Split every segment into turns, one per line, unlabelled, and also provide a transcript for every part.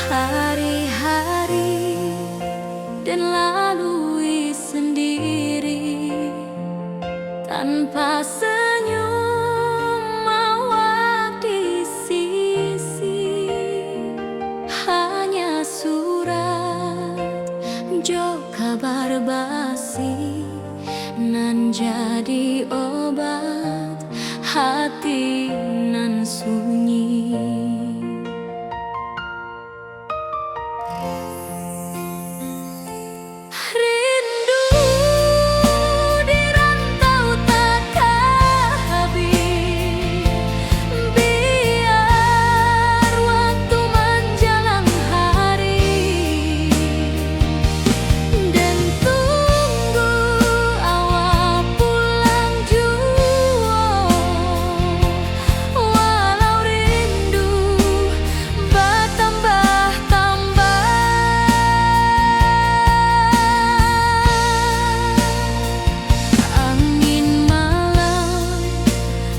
Hari-hari dan lalui sendiri tanpa senyum awak di sisi. Hanya surat jo kabar basi nan jadi obat hati nan sunyi.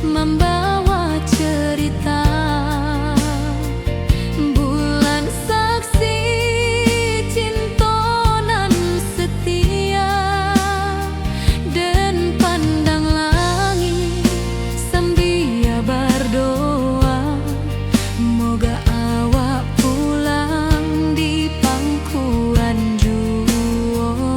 Membawa cerita bulan saksi cintonan setia, dan pandang langit sambil berdoa moga awak pulang di pangkuan jua.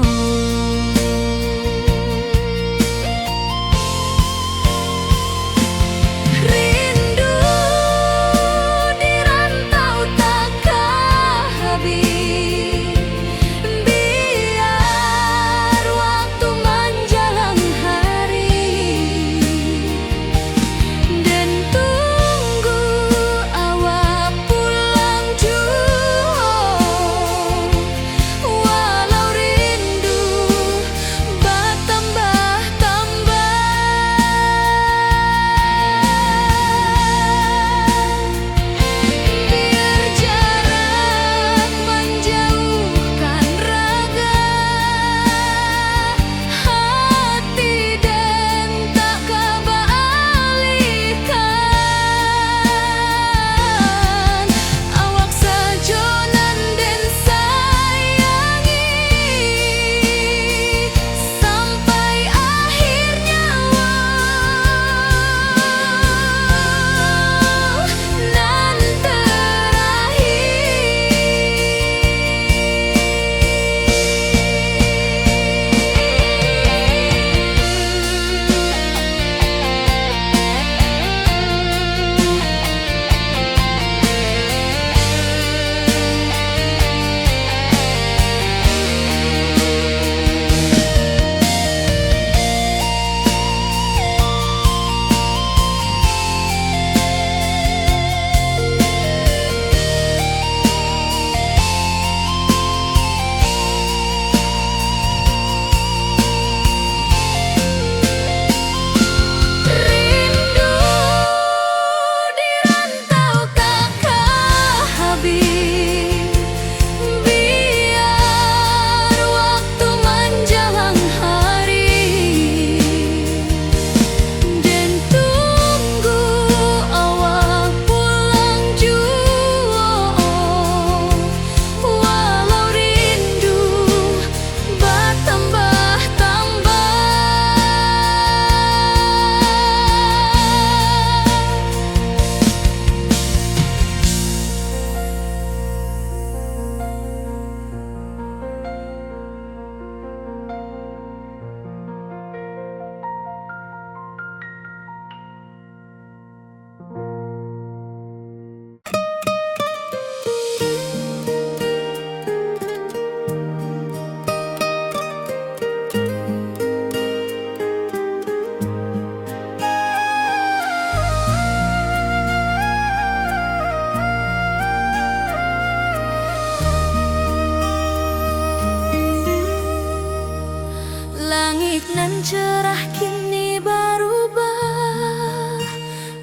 Langit nan cerah kini berubah,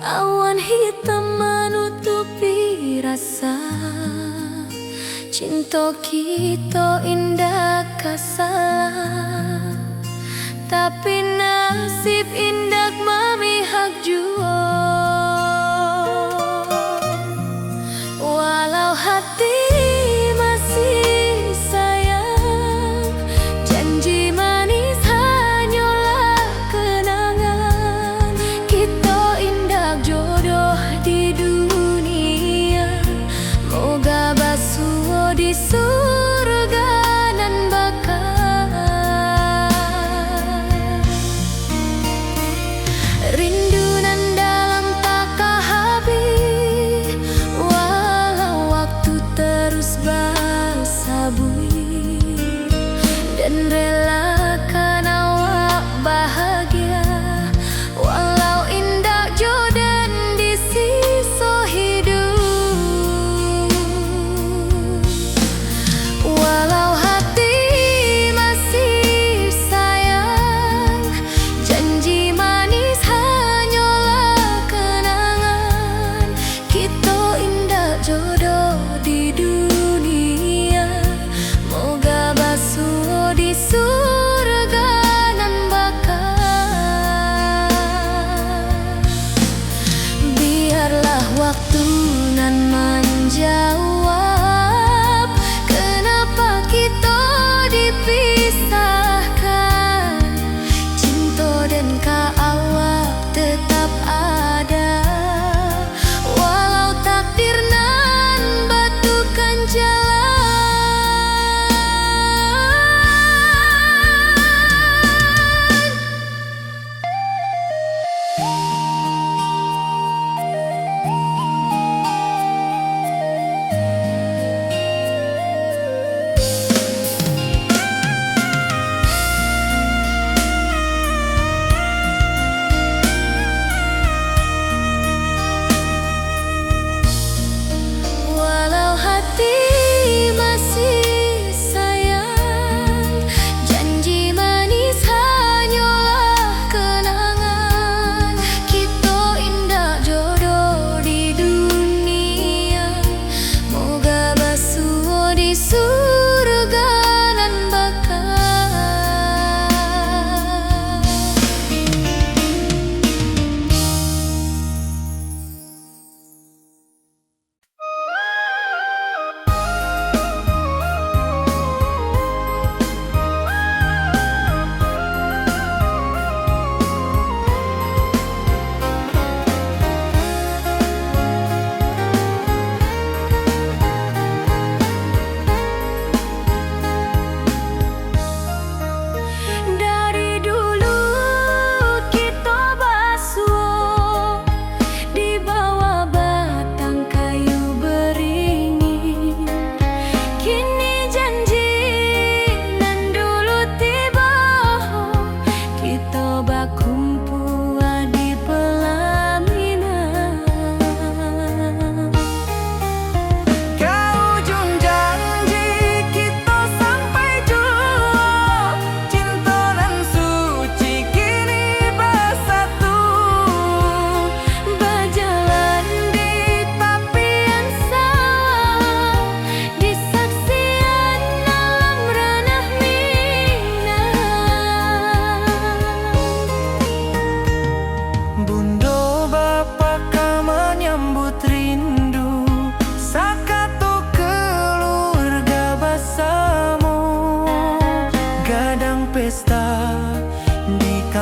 awan hitam menutupi rasa. Cinta kita indah kasalah, tapi nasib indah memihak jua. Walau hati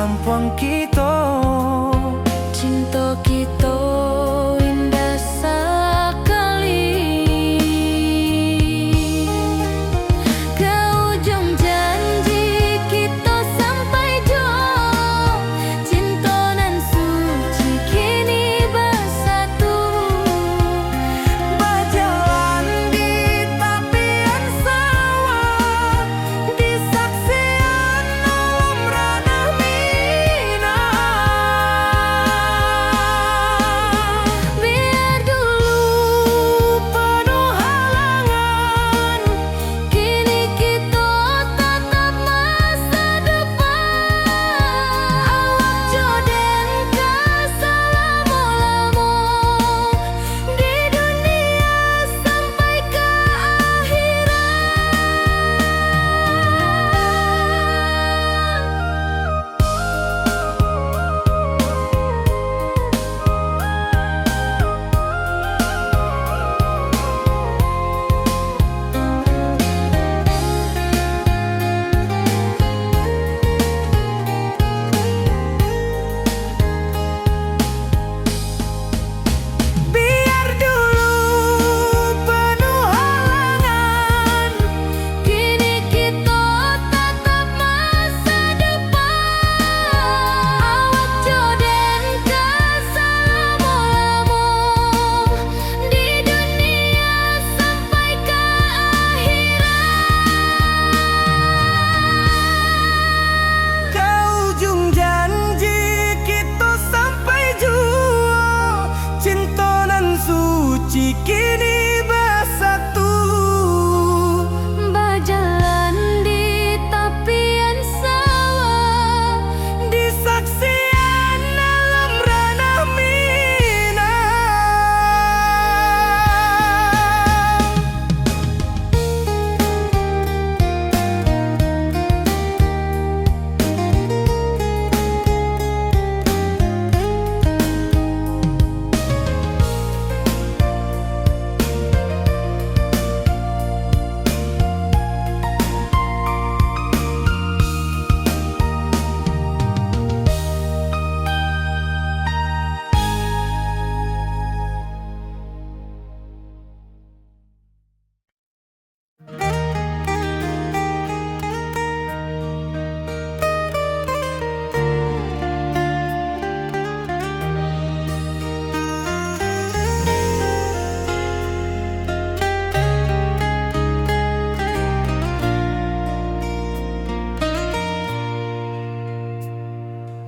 sampuang kita.
Cinta kita indah sekali. Ke ujung janji kita sampai jauh. Cinta nan suci kini bersatu.
Berjalan di tepian sawah, di saksian alam ranah Minang.
Biar dulu penuh halangan, kini kita tatap masa depan. Awak joden ka selama-lama di dunia sampai ke
Biar dulu penuh halangan,
kini kita tatap masa depan. Awak joden ka selama-lama di dunia sampai ke
ke ujung janji kita sampai jua. Cinta nan suci kini bersatu.
berjalan di tepian sawah.
Di saksian alam ranah Minang.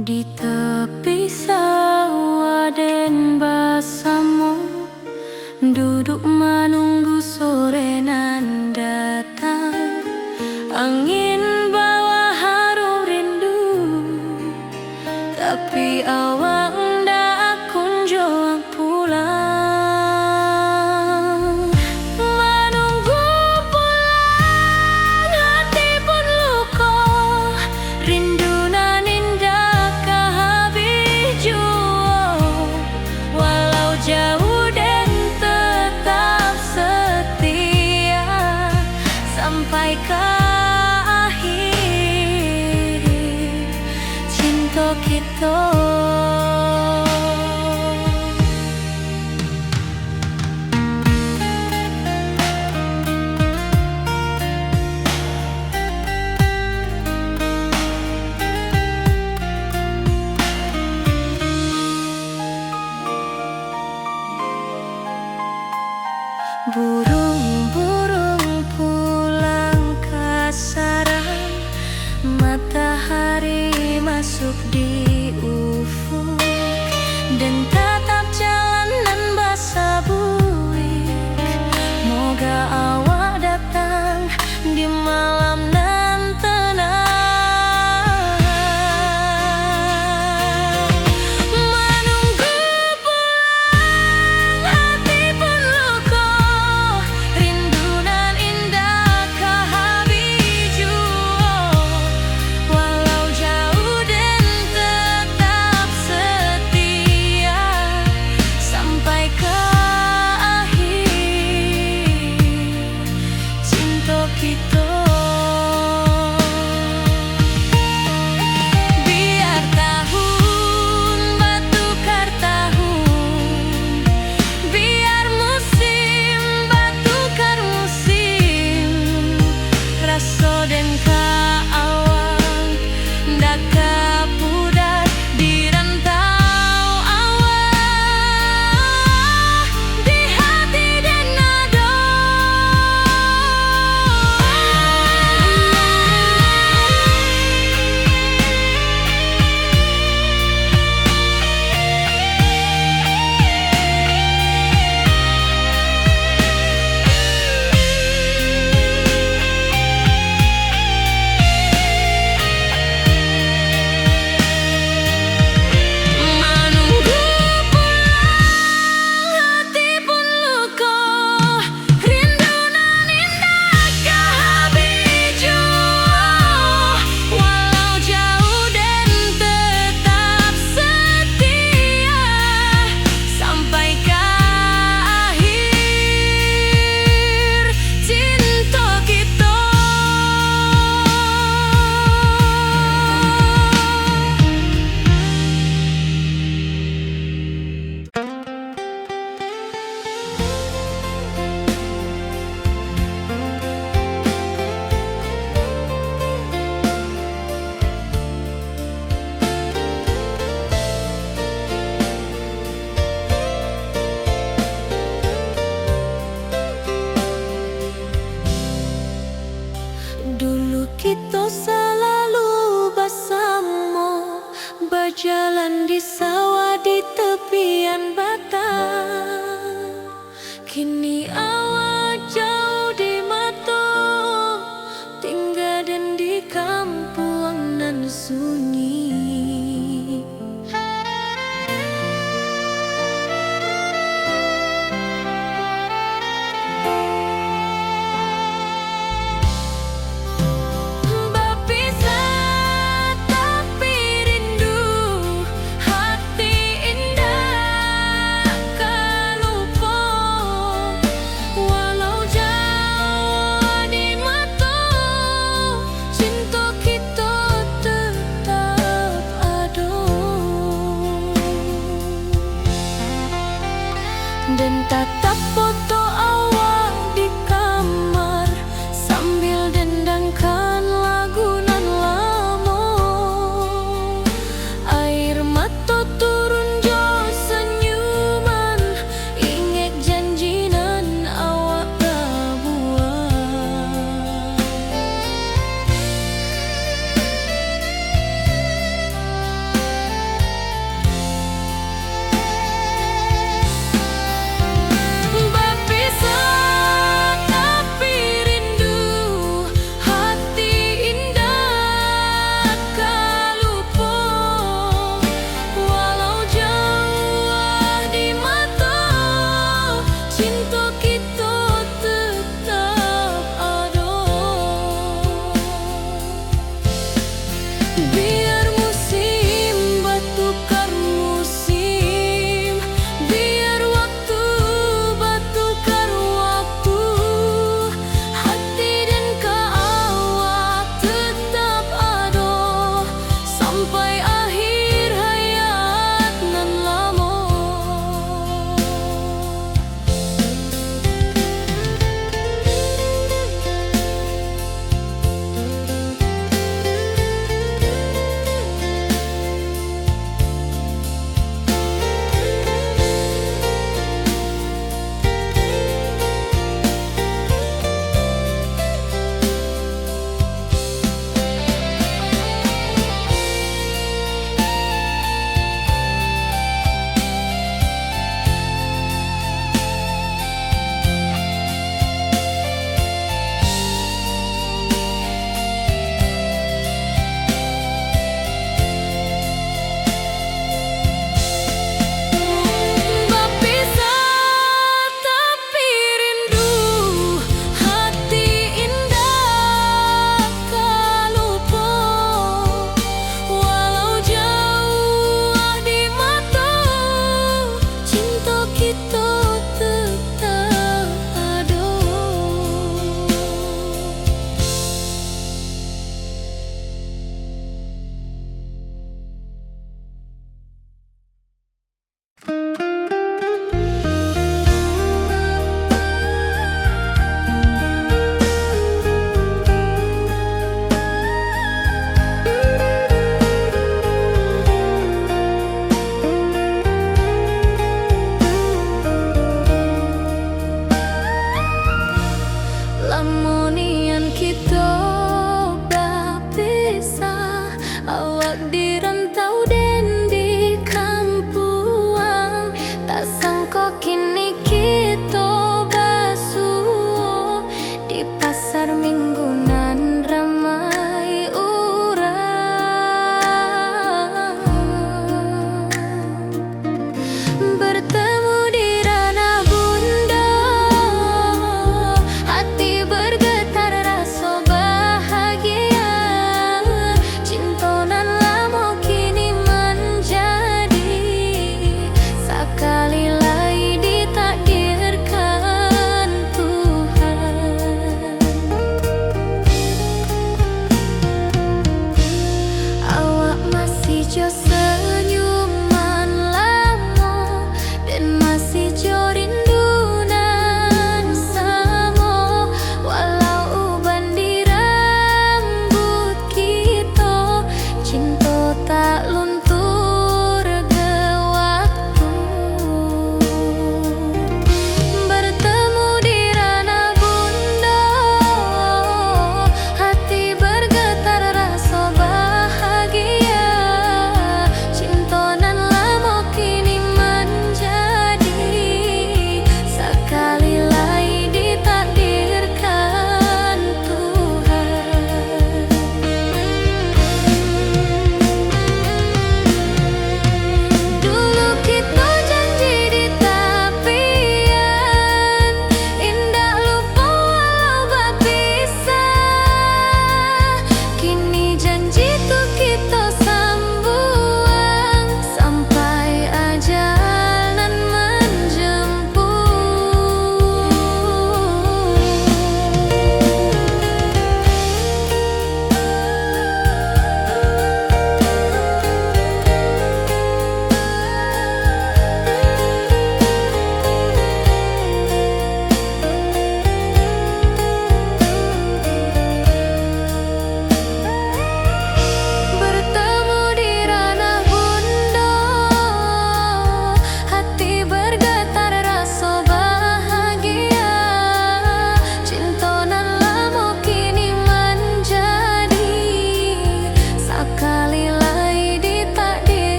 Di tepi sawah den basamu, duduk menunggu sore nan datang. Angin bawa harum rindu, tapi awak ndak kunjung pulang. Menunggu pulang hati pun luka, rindu nan indah kehabis jua. Walau jauh dan tetap setia sampai ke akhir cinta kita. Burung-burung pulang ke sarang, matahari masuk di ufuk, dan tatap jalanan basah buik. Moga awak datang di malam nan tenang. Menunggu pulang hati pun luka, rindu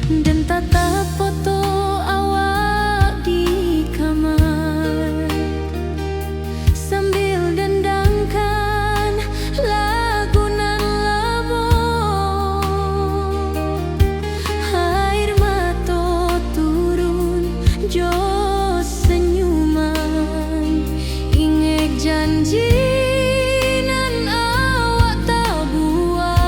dan tatap foto awak di kamar sambil dendangkan lagu nan lamo. Air mata turun jo senyuman, inget janji nan awak tak buat.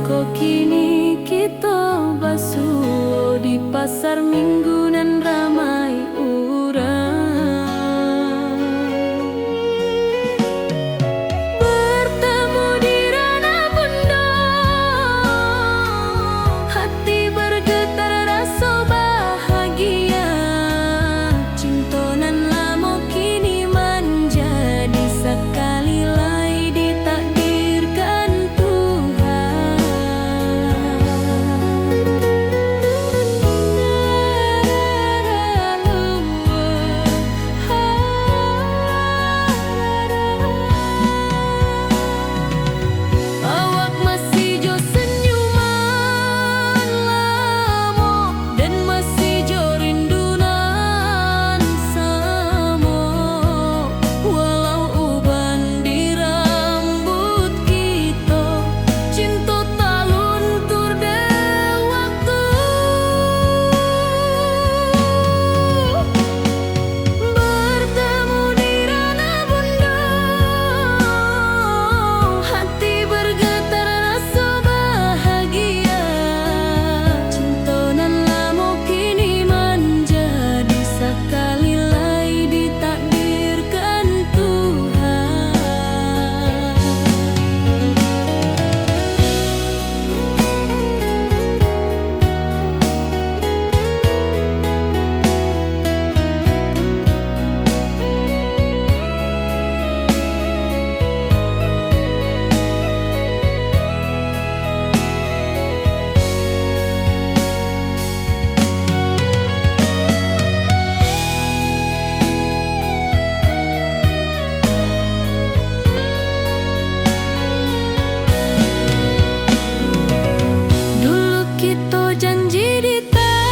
sangko kini kita basuh di pasar minggu nan ramai urang. Bertemu di ranah bunda, hati bergetar rasa bahagia. Cinta nan lama kini menjadi sekali lagi ditakdirkan Tuhan. Awak masih jo senyuman lamo dan masih jo rindunan samo. Walau uban di rambut kita, cinta tak luntur de waktu. Bertemu di ranah bunda, hati bergetar rasa bahagia. Cinta nan lama kini menjadi sekali lagi ditakdirkan Tuhan. Dulu kita janji di tepian,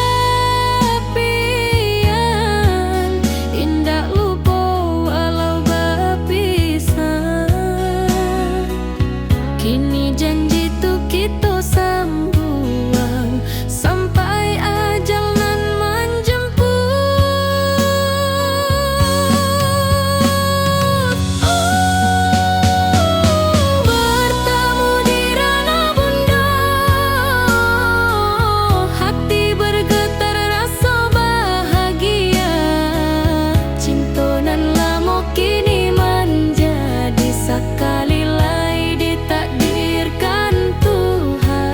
indah lupa walau berpisah. Kini janji tu kita sambung sampai ajal nan menjemput. Bertemu di ranah bunda, hati bergetar rasa bahagia. Cinta nan lama kini menjadi sekali lagi ditakdirkan Tuhan.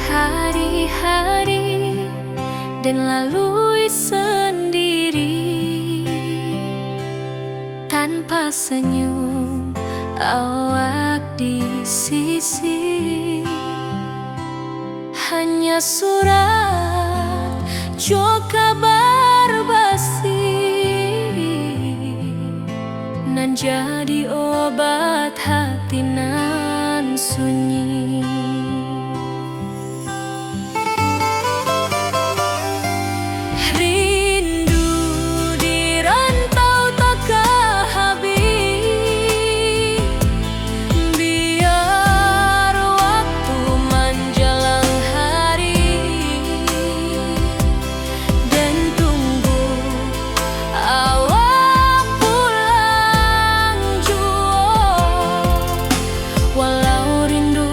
Hari-hari dan lalui sendiri tanpa senyum awak di sisi. Hanya surat jo kabar basi nan jadi obat hati nan sunyi. Rindu di rantau tak habis, biar waktu menjelang hari dan tunggu awak pulang jua. Walau rindu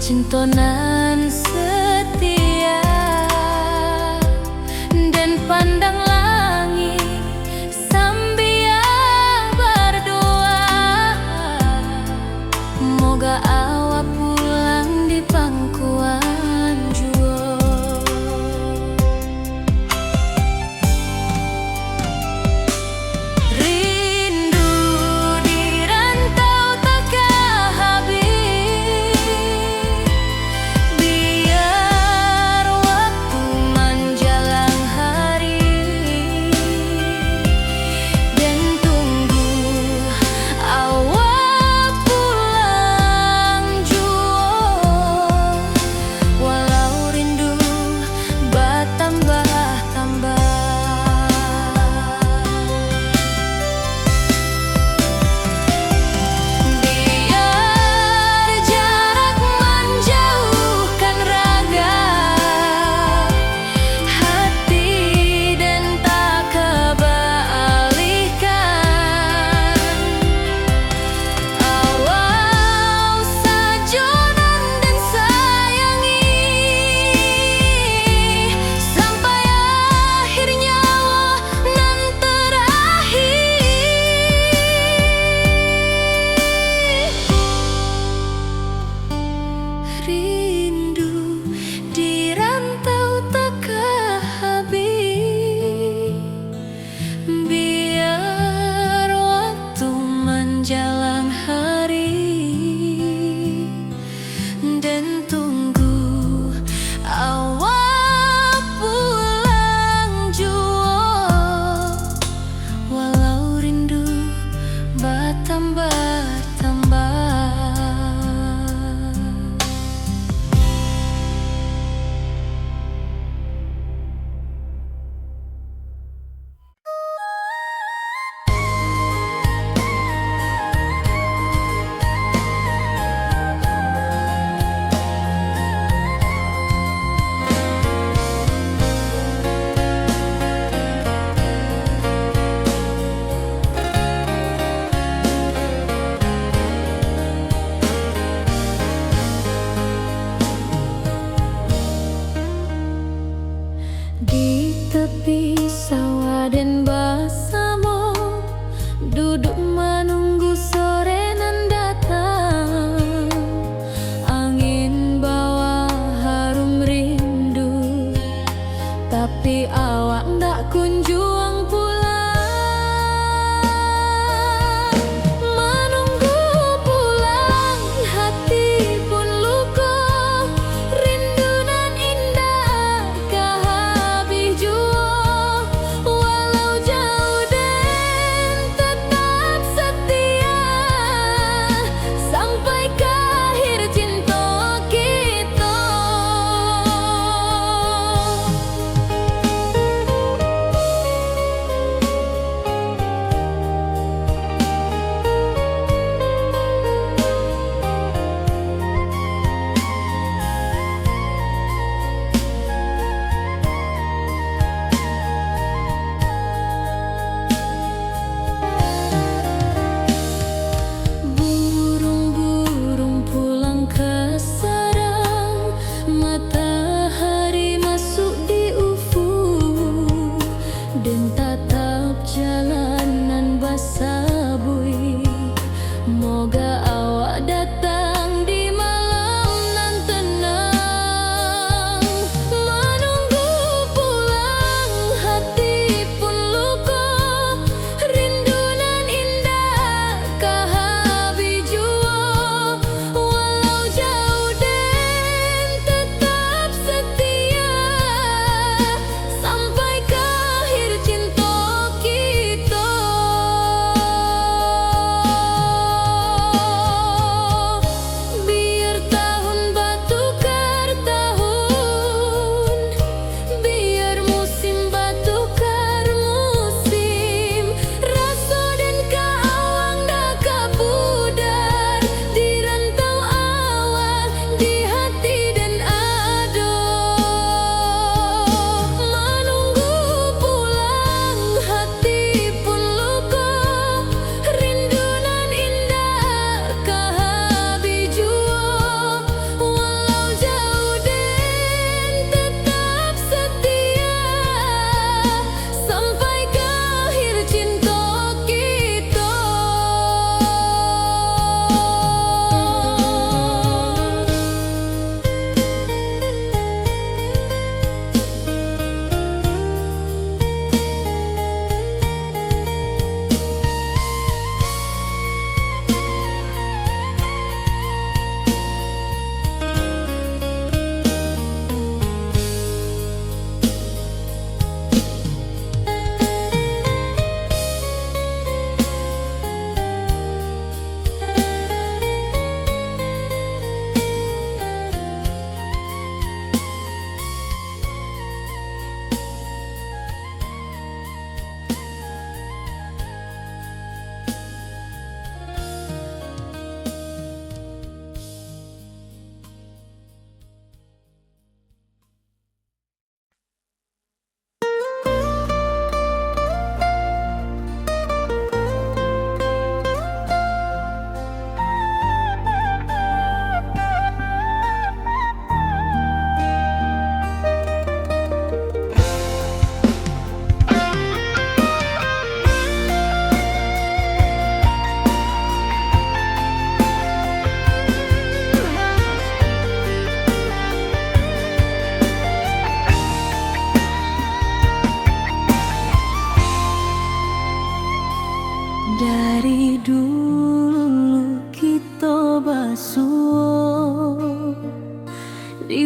cintonan setia dan pandang langit sambil berdoa, moga awak pulang di pangkuan jua. Rindu di rantau tak habis, biar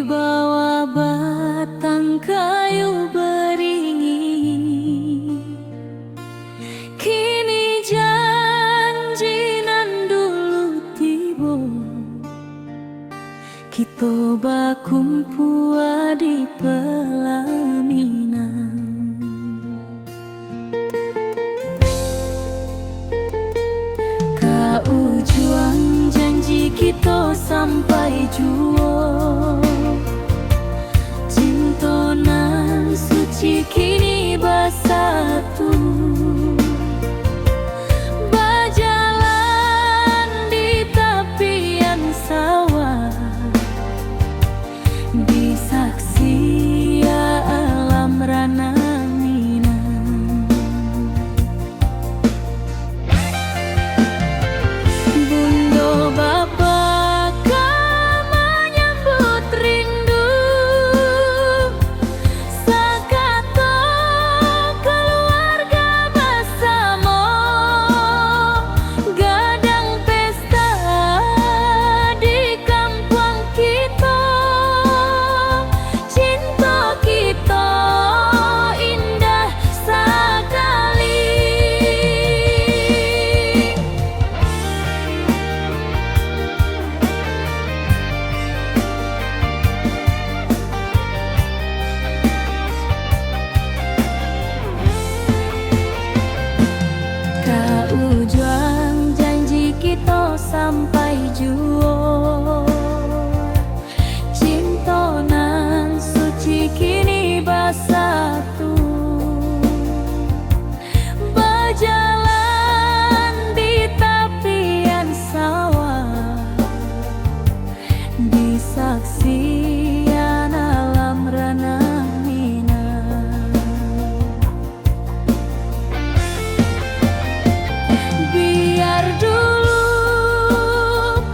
di bawah batang kayu beringin. Kini janji nan dulu tiba, kita bakumpul di pelaminan. Kau juang janji kita sampai jua, cinta nan suci kini bersatu. Berjalan di tepian sawah, di saksi alam rana Minang. Bunda bapa kau menyambut rindu, sekata keluarga bersama, gadang pesta di kampung kita. Cinta kita indah sekali. Kau juang janji kita sampai jua, cinta nan suci kini bersatu. Berjalan di tepian sawah, di saksian alam rana Minang. Biar dulu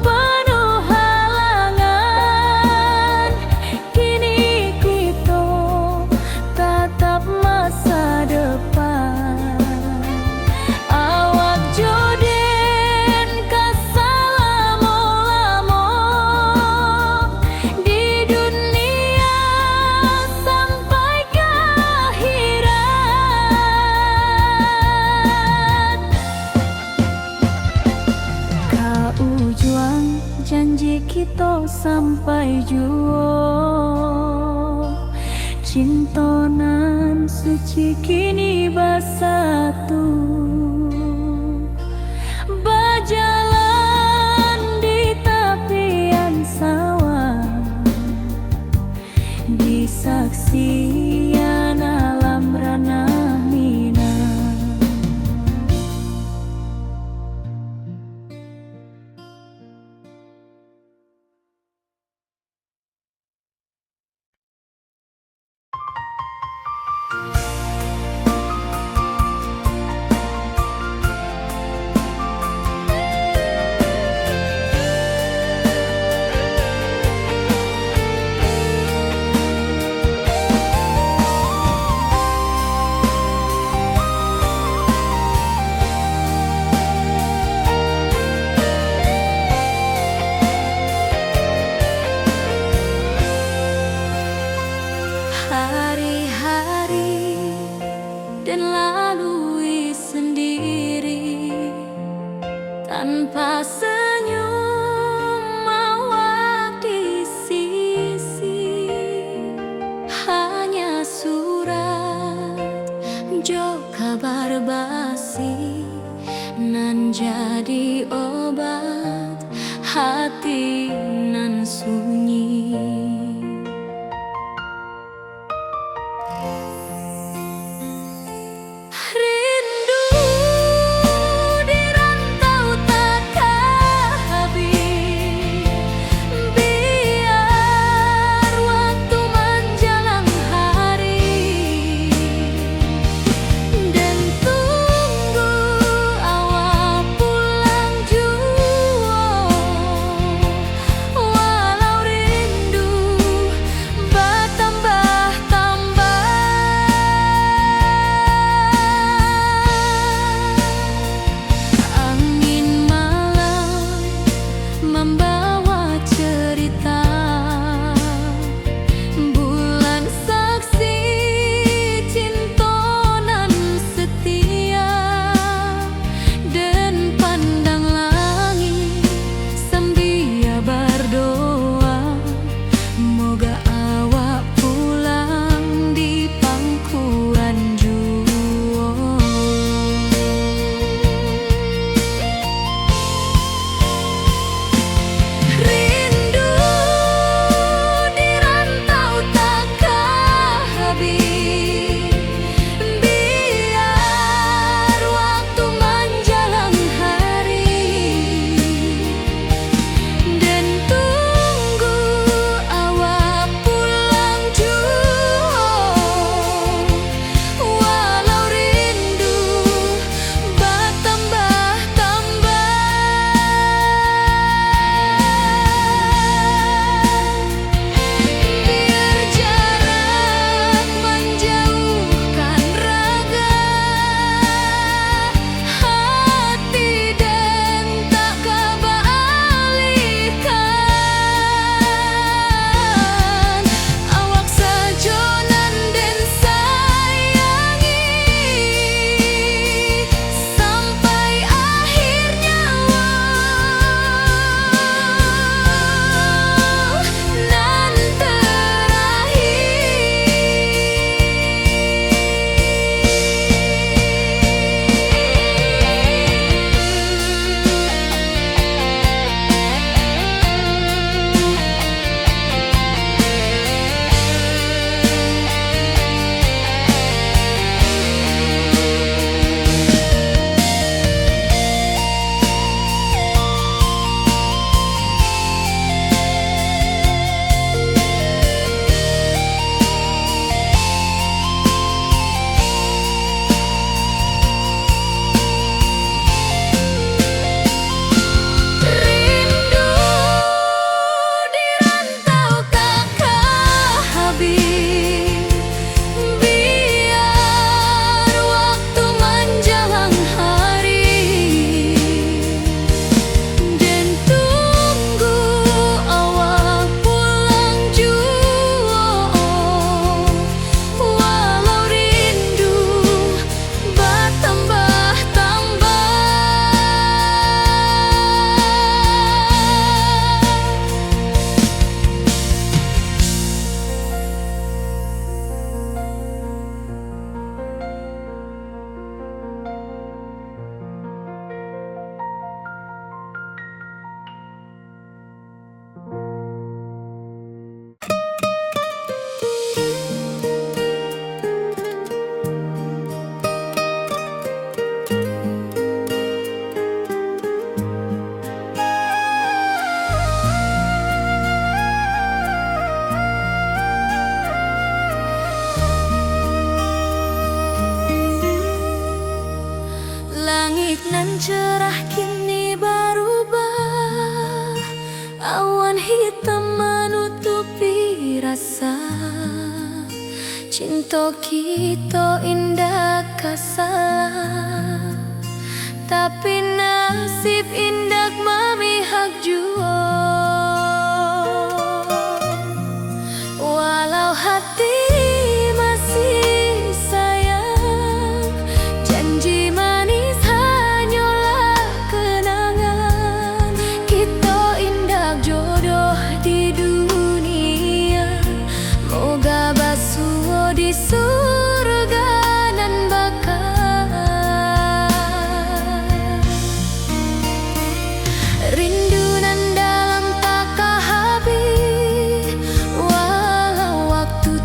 penuh halangan, kini kita tatap masa depan. Awak joden kesalamo-lamo di dunia sampai ke akhirat. Kau juang janji kita sampai jua, cinta nan suci kini bersatu. Berjalan di tepian sawah, di saksian alam rana Minang. Hari-hari dan lalui sendiri, tanpa senyum awak di sisi. Hanya surat jo kabar basi nan jadi obat hati nan sunyi. Moga awak pulang di pangkuan jua. Rindu di rantau takkan habis, biar waktu menjelang hari dan tunggu awak pulang jua. Walau rindu bertambah-tambah, biar jarak menjauhkan raga hati dan tak kebalikan. Awak sajonan dan sayangi sampai akhir nyawa nan rindu di rantau takkan habis, biar waktu menjelang hari dan tunggu awak pulang jua. Walau rindu bertambah-tambah, langit nan cerah kini berubah, awan hitam menutupi rasa. Cinta kita indah kasalah, tapi nasib indah memihak jua. Walau hati masih sayang, janji manis hanyalah kenangan. Kita indah jodoh di dunia, moga basuh di surga nan bakal. Rindu nan dalam tak habis, walau waktu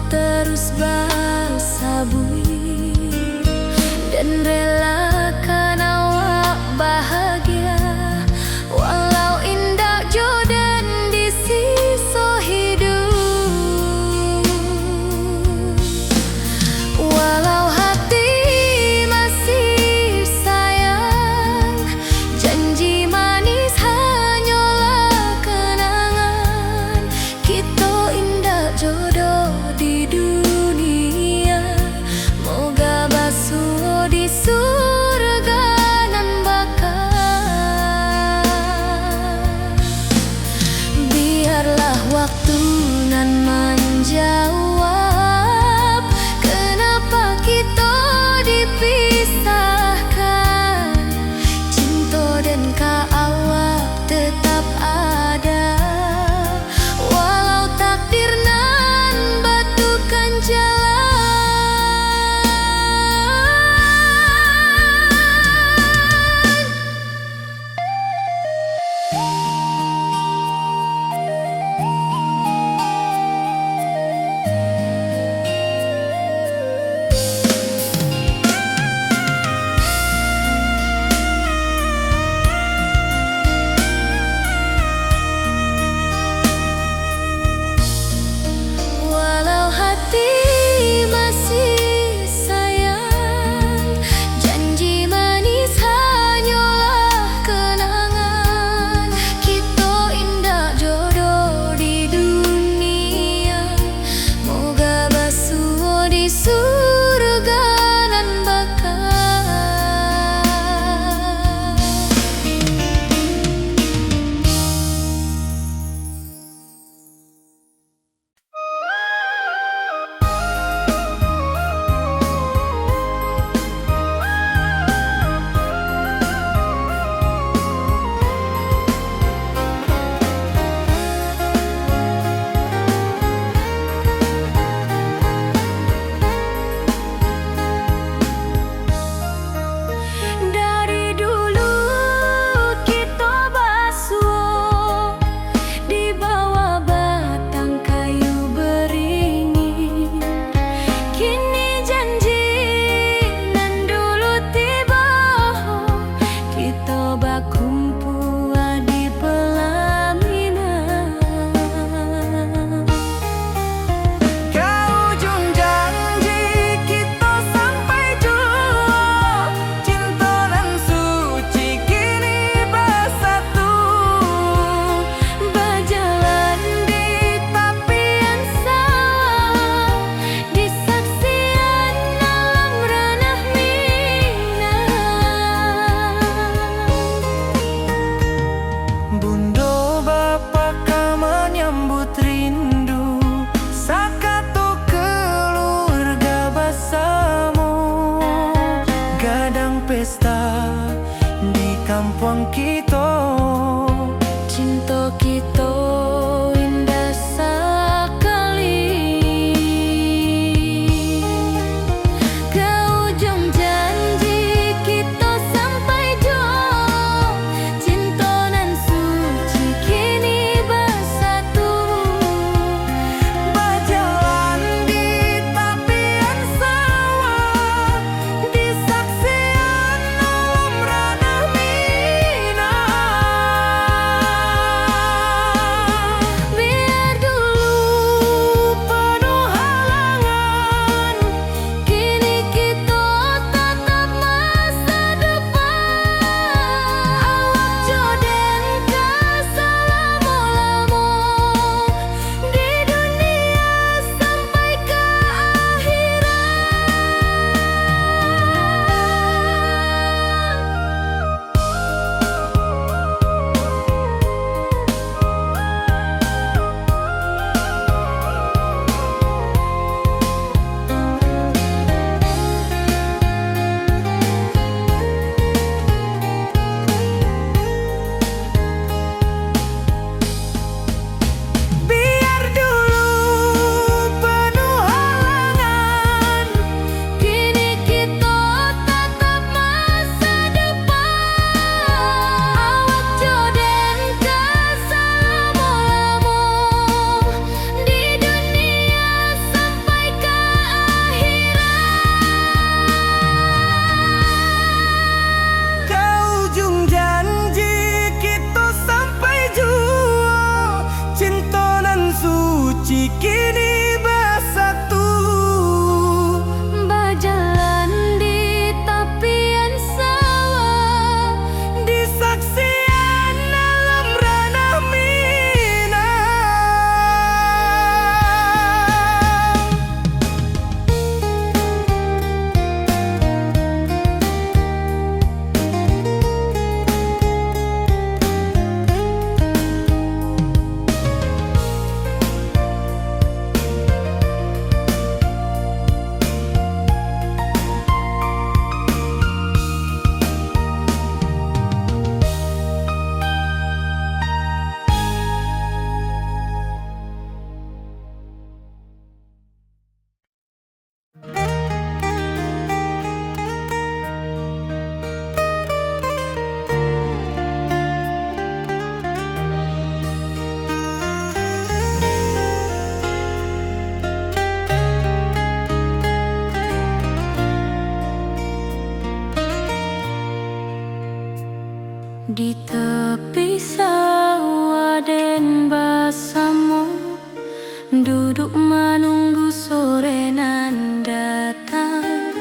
menunggu sore nan datang.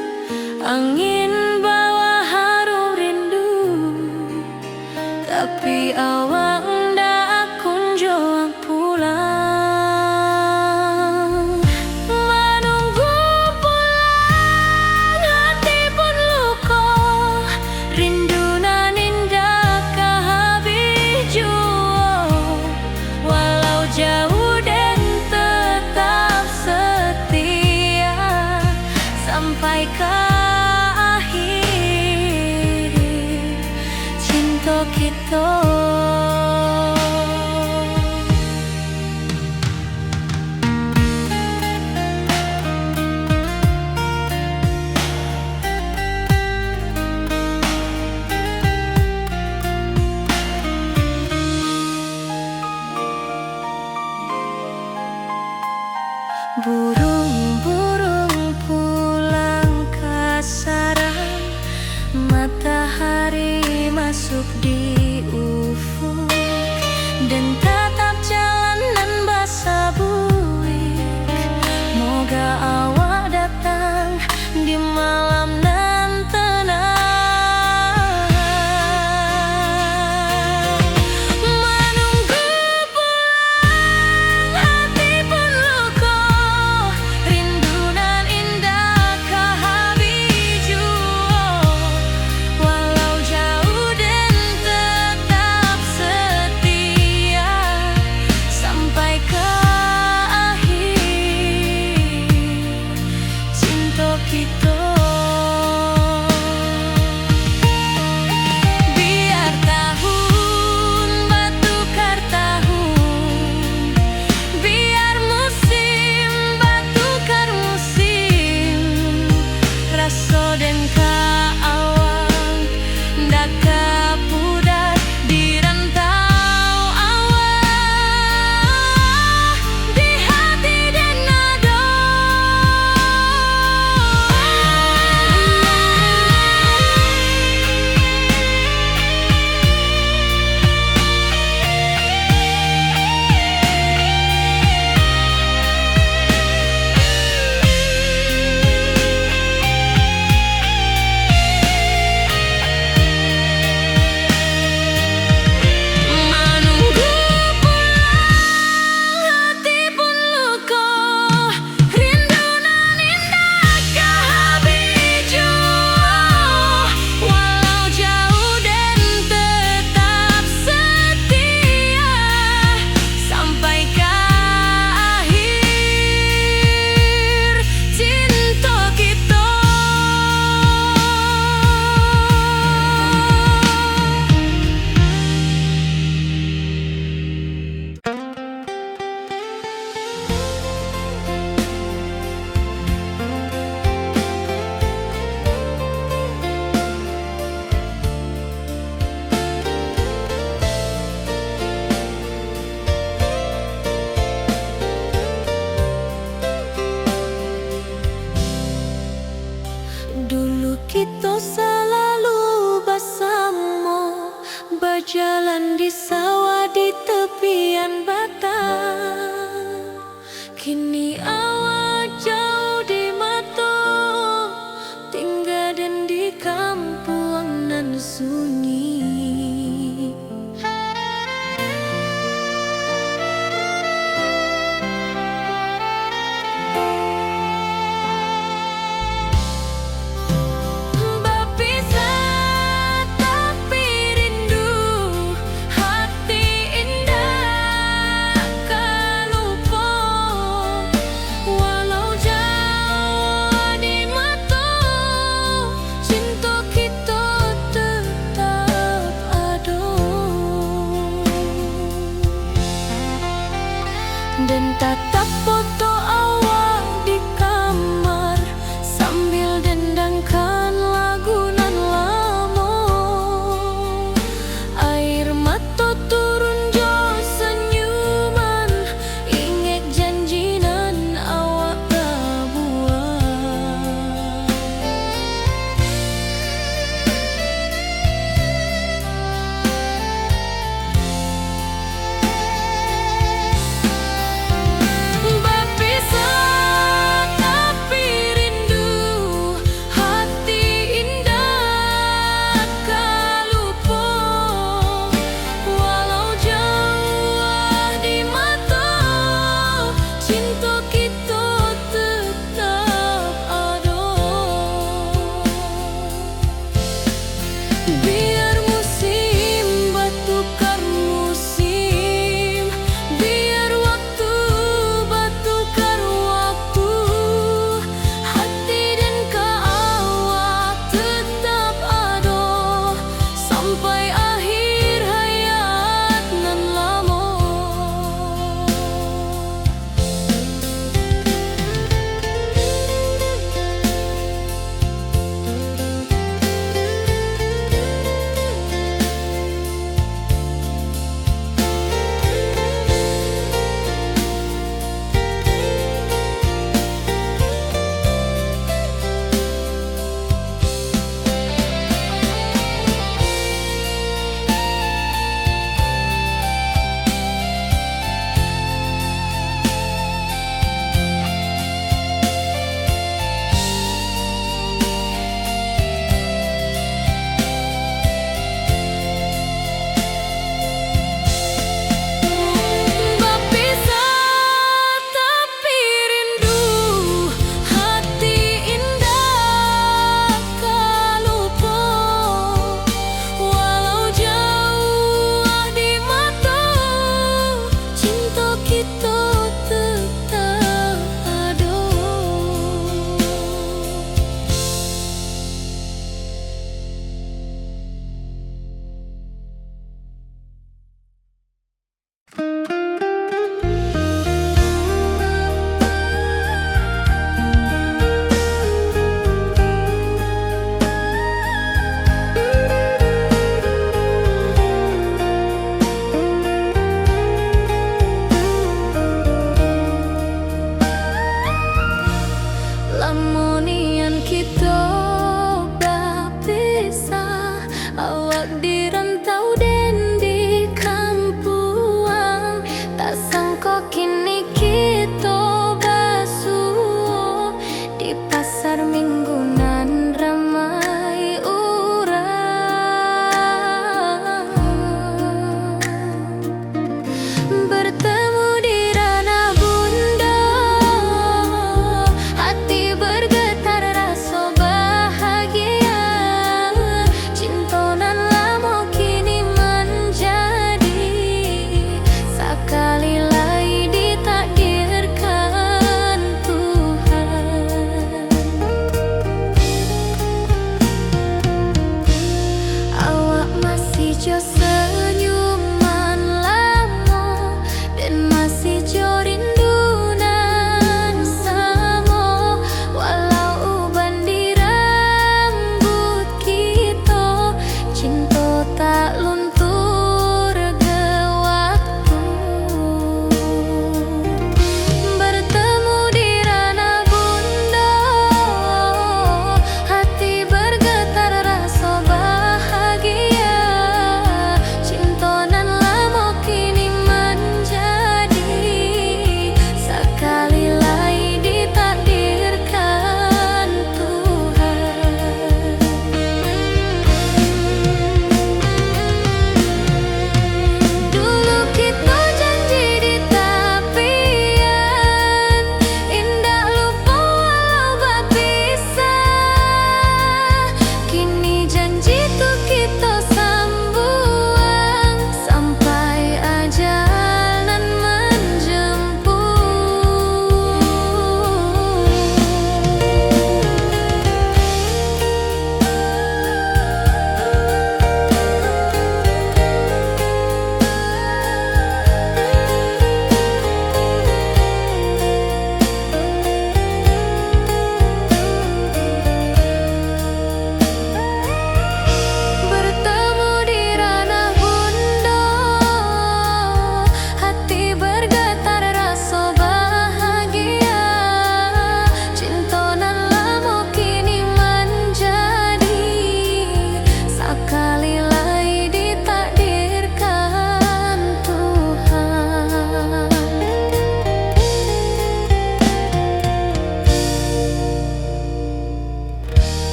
Angin bawa harum rindu, tapi awak ndak kunjung pulang. Menunggu pulang, hati pun luka. Rindu nan indah kehabis jua. Walau jauh dan tetap setia sampai ke akhir cinta kita. Burung-burung pulang ke sarang, matahari masuk di ufuk, dan tatap jalanan basah buik. Moga awak datang di malam nan tenang. Menunggu pulang, hati pun luka. Rindu nan indah kehabis jua. Walau jauh dan tetap setia sampai ke akhir cinta kita. Biar tahun bertukar tahun, biar musim bertukar musim, rasa dan keawang ndak kepudar di rantau awak, di hati dan nada. Menunggu pulang, hati pun luka. Rindu nan indah kehabis jua. Walau jauh dan tetap setia sampai ke akhir cinta kita. Dulu kita selalu bersama, berjalan di sawah di tepian batang. Kini awak jauh di mata, tinggal dan di kampung nan sunyi. Berpisah tapi rindu, hati indah kelupa. Walau jauh di mata, cinta kita tetap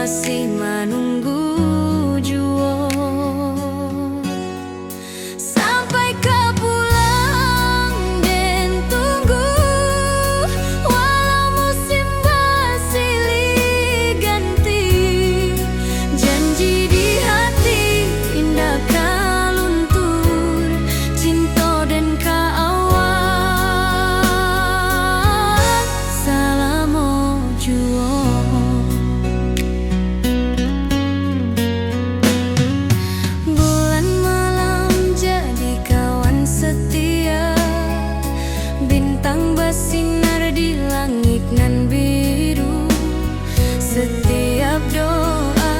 masih menunggu jua. Sampai kau pulang dan tunggu, walau musim bersilih ganti. Janji di hati indah kau luntur, cinta dan kaawak selama jua. Bulan malam jadi kawan setia, bintang bersinar di langit nan biru. Setiap doa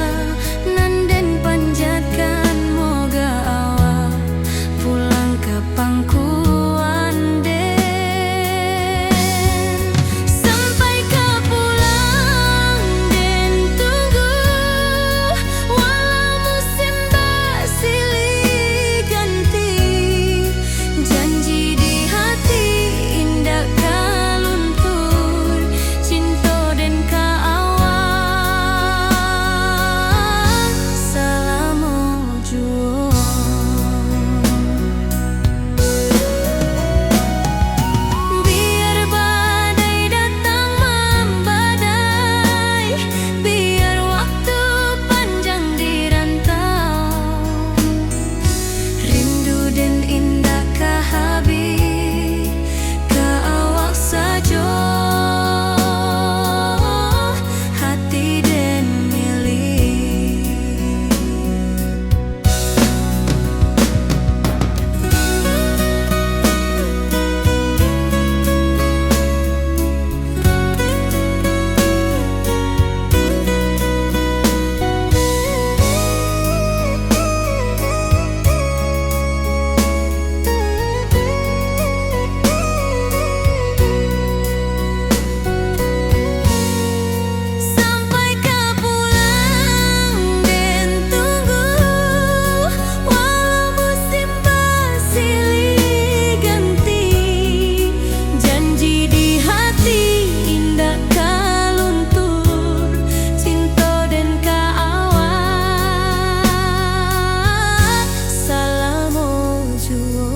nan den panjatkan, moga awak pulang ke pangkuan den. Sampai kau pulang dan tunggu, walau musim bersilih ganti. Janji di hati indah kau luntur, cinta dan kaawak selama jua. Biar badai datang membadai, biar waktu panjang dirantau, rindu dan indah kah habis, kaawak saja hati dan milik. Sampai kau pulang dan tunggu, walau musim bersilih ganti. Janji di hati indah kau luntur, cinta dan kaawak selama jua.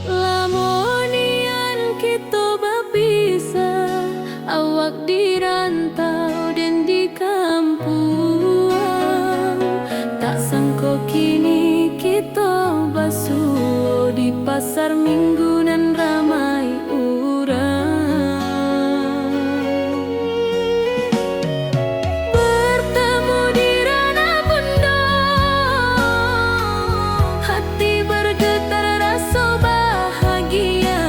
Lamonian kita berpisah, awak dirantau dan di kampung. Tak sangka kini kita basuh di pasar minggu nan ramai urang. Bertemu di ranah bunda, hati bergetar rasa bahagia.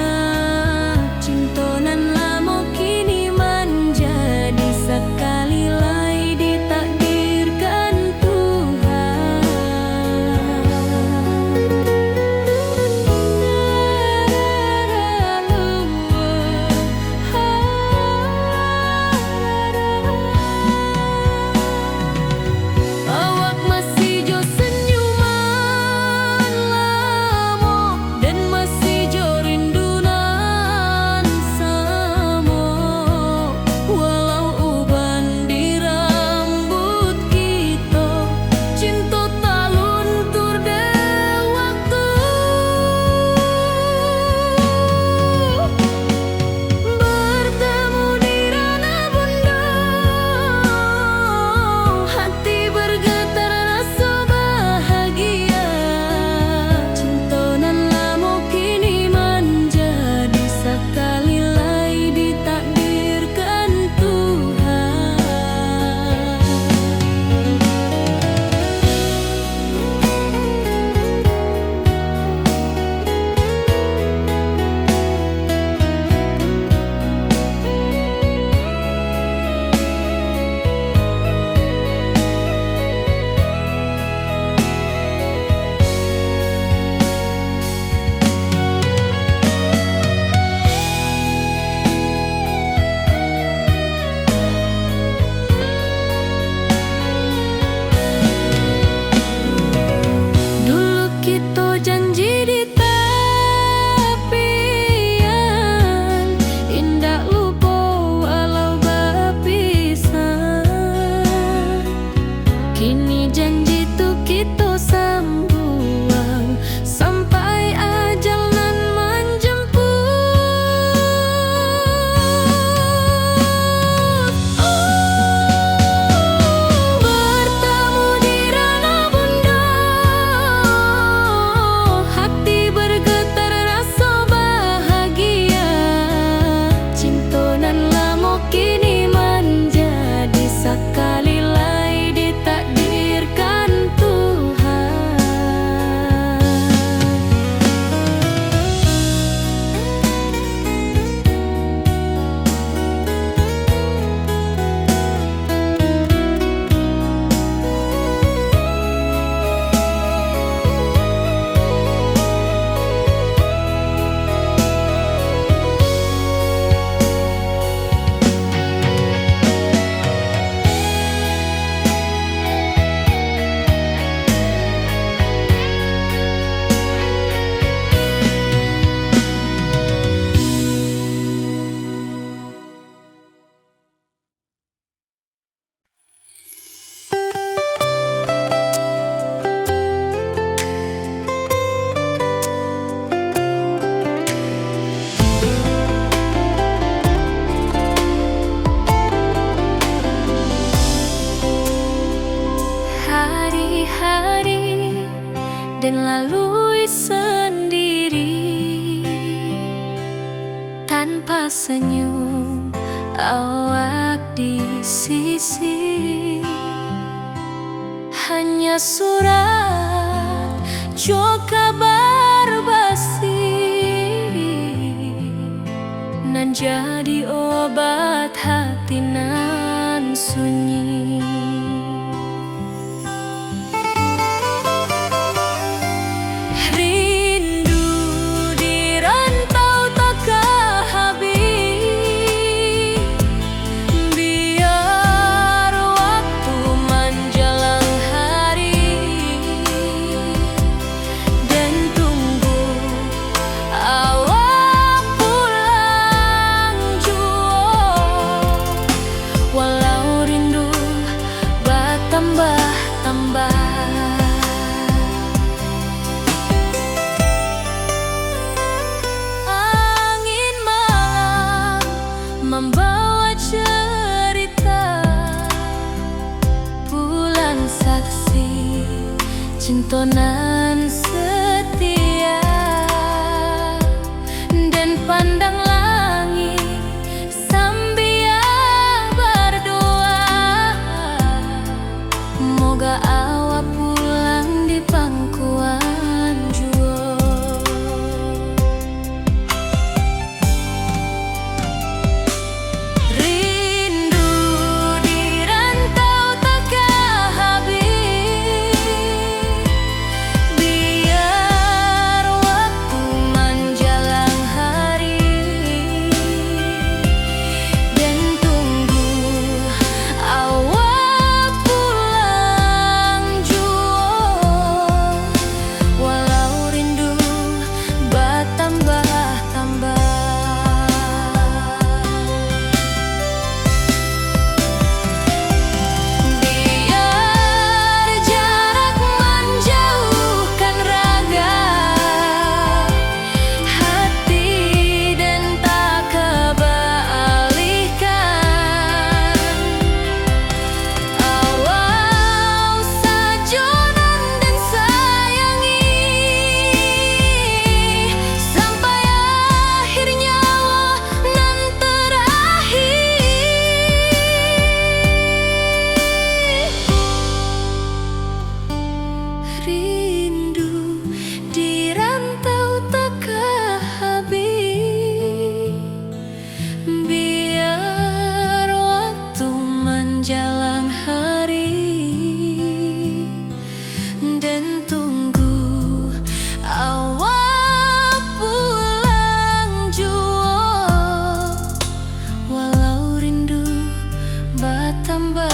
Cinta nan lama kini menjadi sekali lagi ditakdirkan Tuhan. dan lalui sendiri tanpa senyum awak di sisi. Hanya surat jo kabar basi nan jadi obat hati nan sunyi. Rindu di rantau tak habis, biar waktu menjelang hari dan tunggu awak pulang jua. Walau rindu bertambah-tambah, angin malam membawa cerita bulan saksi cintonan setia, dan pandang langit sambil berdoa, moga awak pulang di pangkuan jua. Rindu di rantau tak habis, biar waktu menjelang hari dan tunggu awak pulang jua. Walau rindu bertambah-tambah, biar jarak menjauhkan raga hati dan tak kebalikan. Awal sajonan dan sayangi sampai akhir nyawa nan terakhir. Rindu di rantau tak habis, biar waktu menjelang hari dan tunggu awak pulang jua. Walau rindu bertambah-tambah.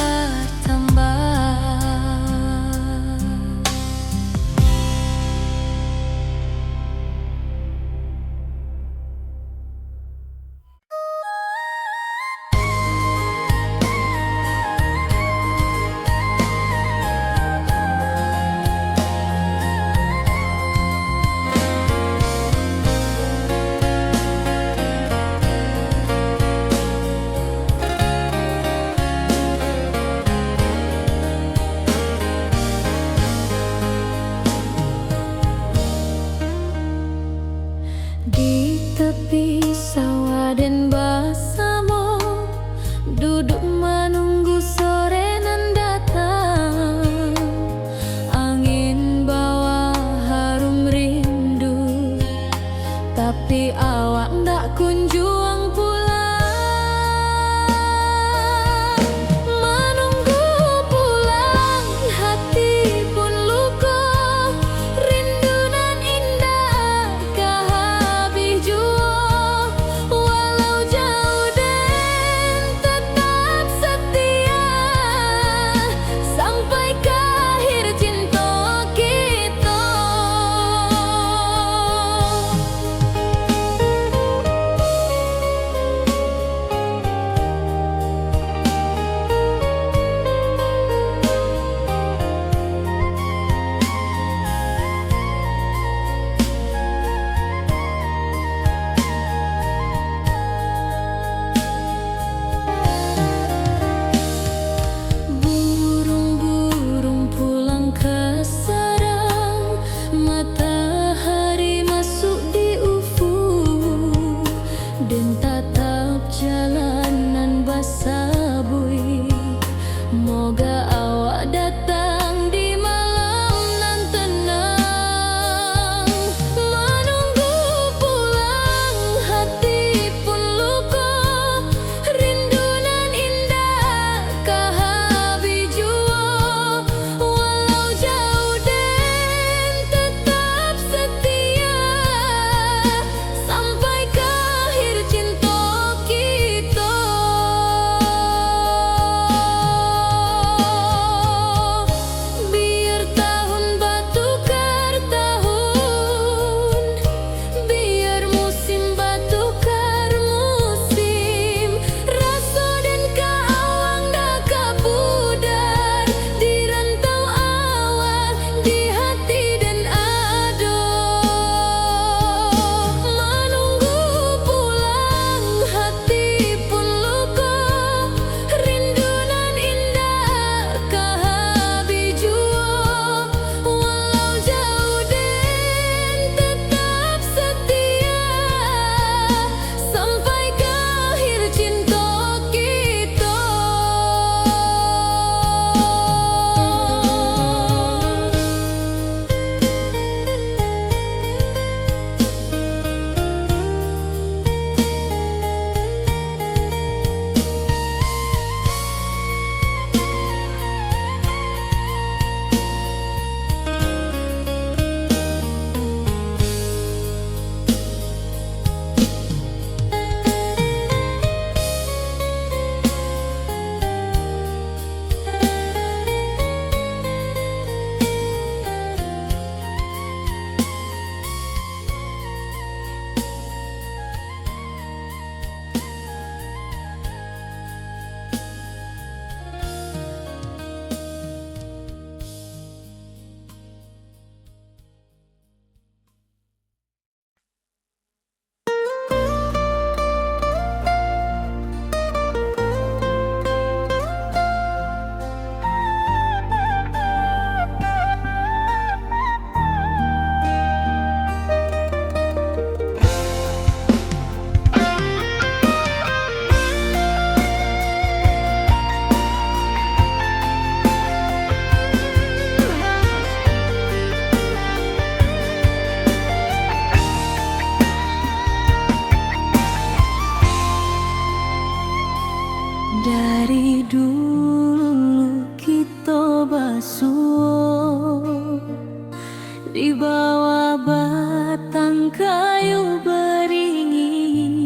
di bawah batang kayu beringin.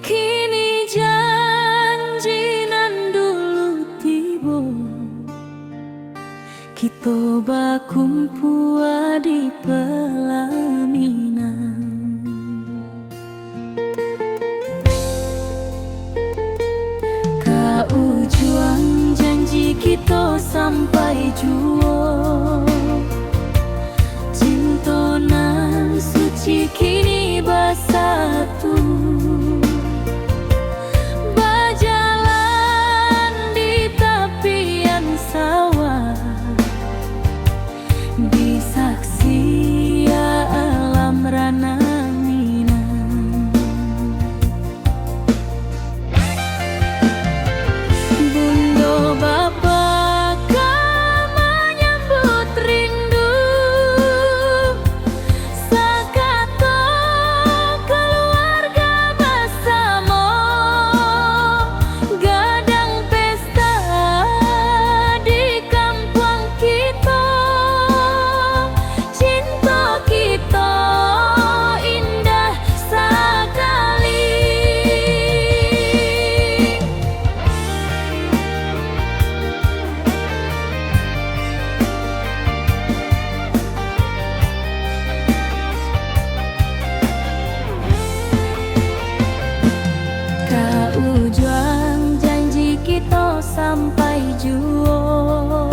Kini janji nan dulu tiba, kita bakumpul di pelaminan. Kau juang janji kita sampai jua, cinta nan suci kini bersatu. Berjalan di tepian sawah, di saksi alam rana Minang. Bunda bapa kau menyambut rindu, sekata keluarga bersama, gadang pesta di kampung kita. Cinta kita indah sekali. Kau juang janji kita sampai jua,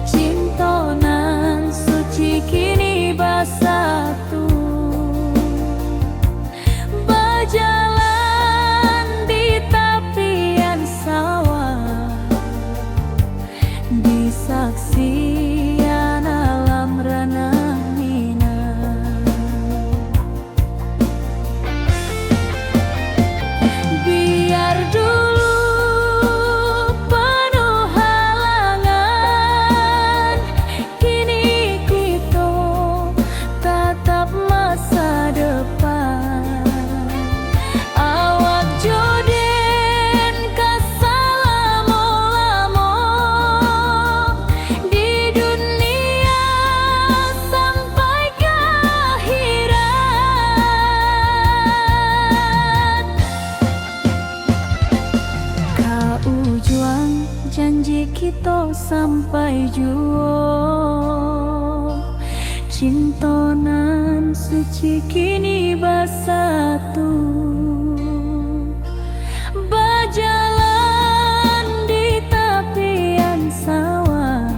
cinta nan suci kini bersatu. Berjalan di tepian sawah, di saksian alam ranah Minang. Biar dulu penuh halangan, kini kita tatap masa depan. Awak joden kesalamo-lamo di dunia sampai ke akhirat. Kau juang janji kita sampai jua, cinta nan suci kini bersatu. Berjalan di tepian sawah,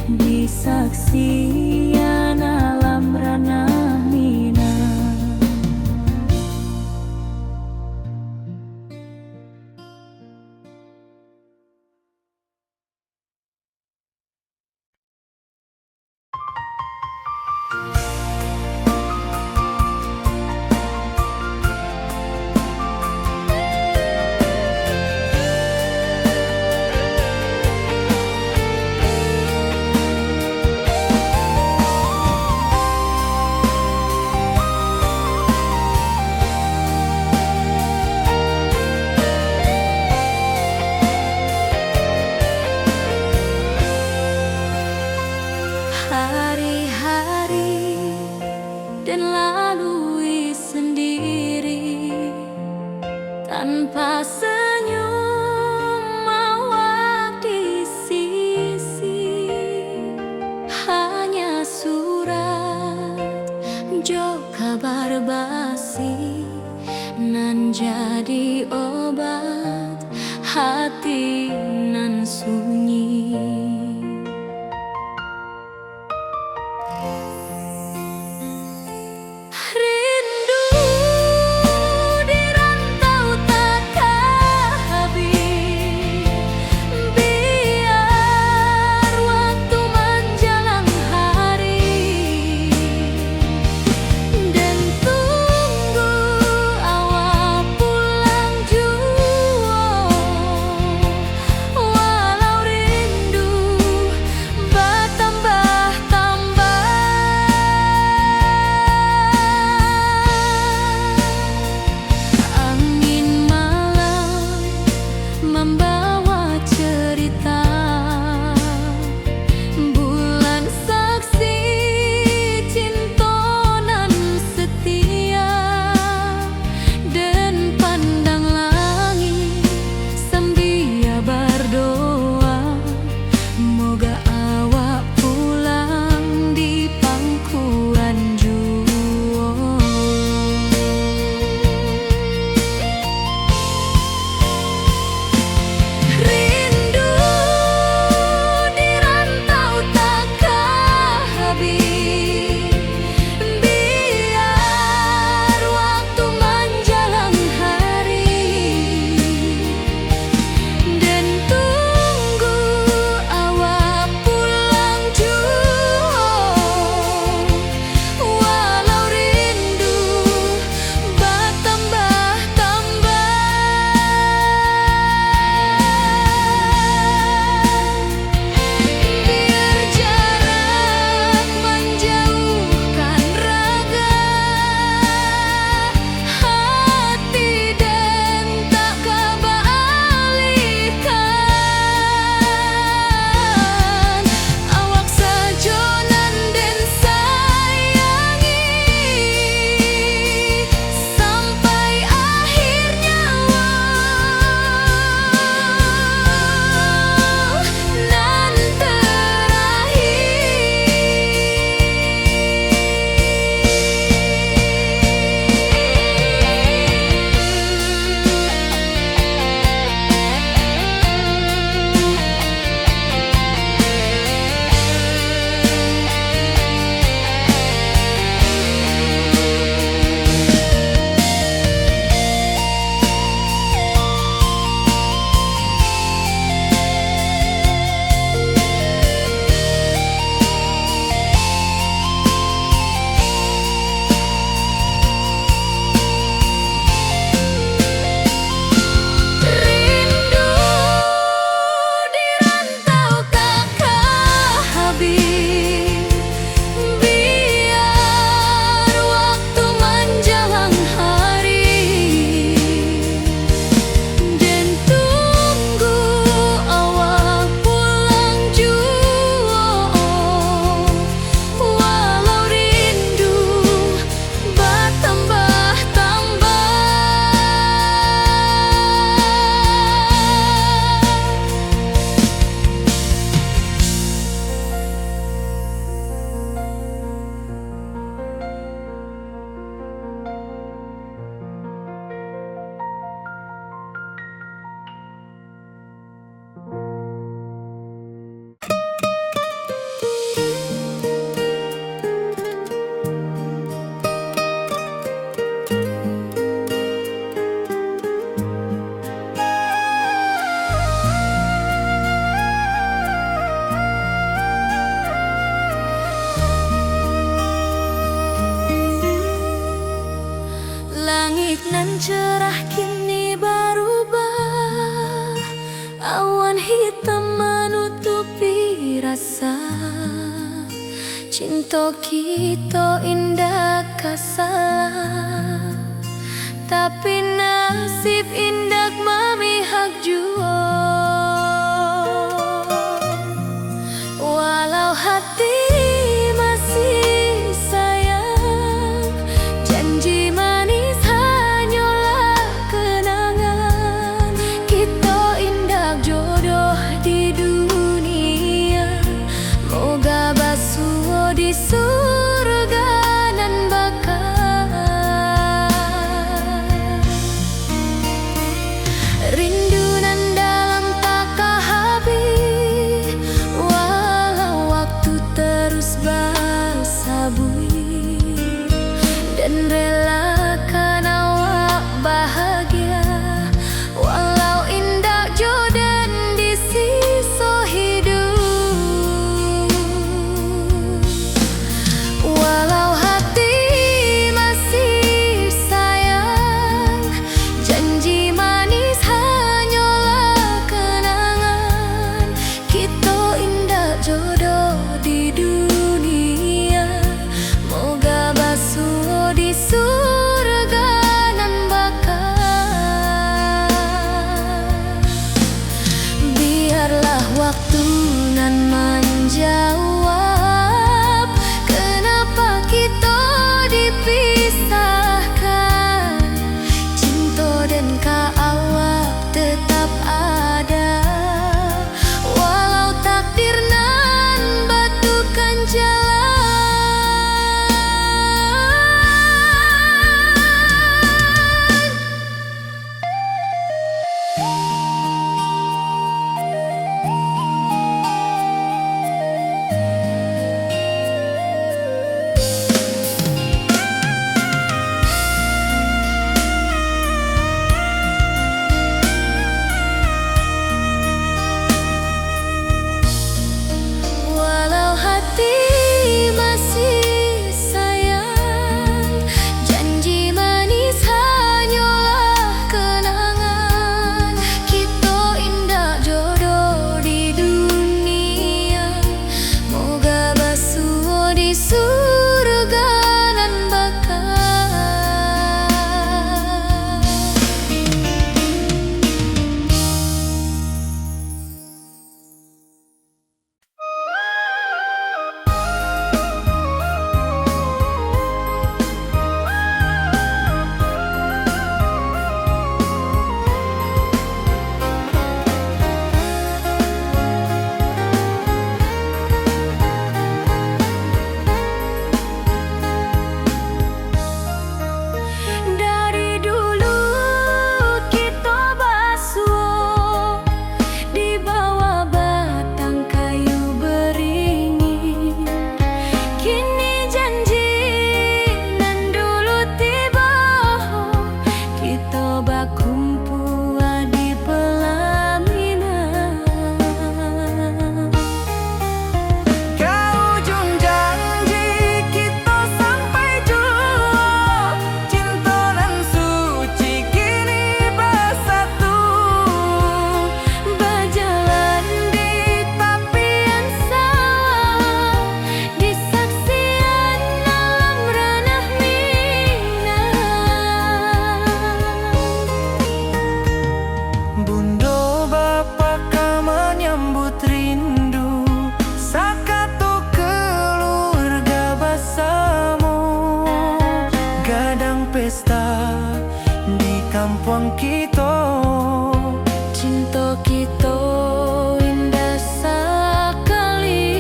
di saksian alam ranah Minang. Cinta kita indah kasalah, tapi nasib indah memihak jua. Walau hati masih sayang, janji manis hanyalah kenangan. Kita indah jodoh di dunia, moga basuh di surga nan bakal. Rindu nan dalam tak habis, walau waktu terus bersabui, dan relakan awak bahagia, walau indah jodan di sisa hidup. Walau hati masih sayang, janji manis hanyalah kenangan. Kita indah jodoh di dunia, moga basuh di surga nan bakal. Biarlah waktu nan menjawab kenapa kita dipisahkan. Cinta dan awak tetap ada, walau takdir nan batukan jalan. Walau hati masih sayang, janji manis hanyalah kenangan. Kita indah jodoh di dunia, moga basuh di surga nan bakal. Dari dulu kita basuh di bawah batang kayu beringin. Kini janji nan dulu tiba, kita berkumpul di pelaminan.
Ke ujung janji kita sampai jua, cinta dan suci kini bersatu.
Berjalan di tepian sawah, di saksian alam ranah Minang.
Bundo bapa ka menyambut rindu, sakatu keluarga bersama. Gadang pesta di kampung kita,
Cinta kita indah sekali.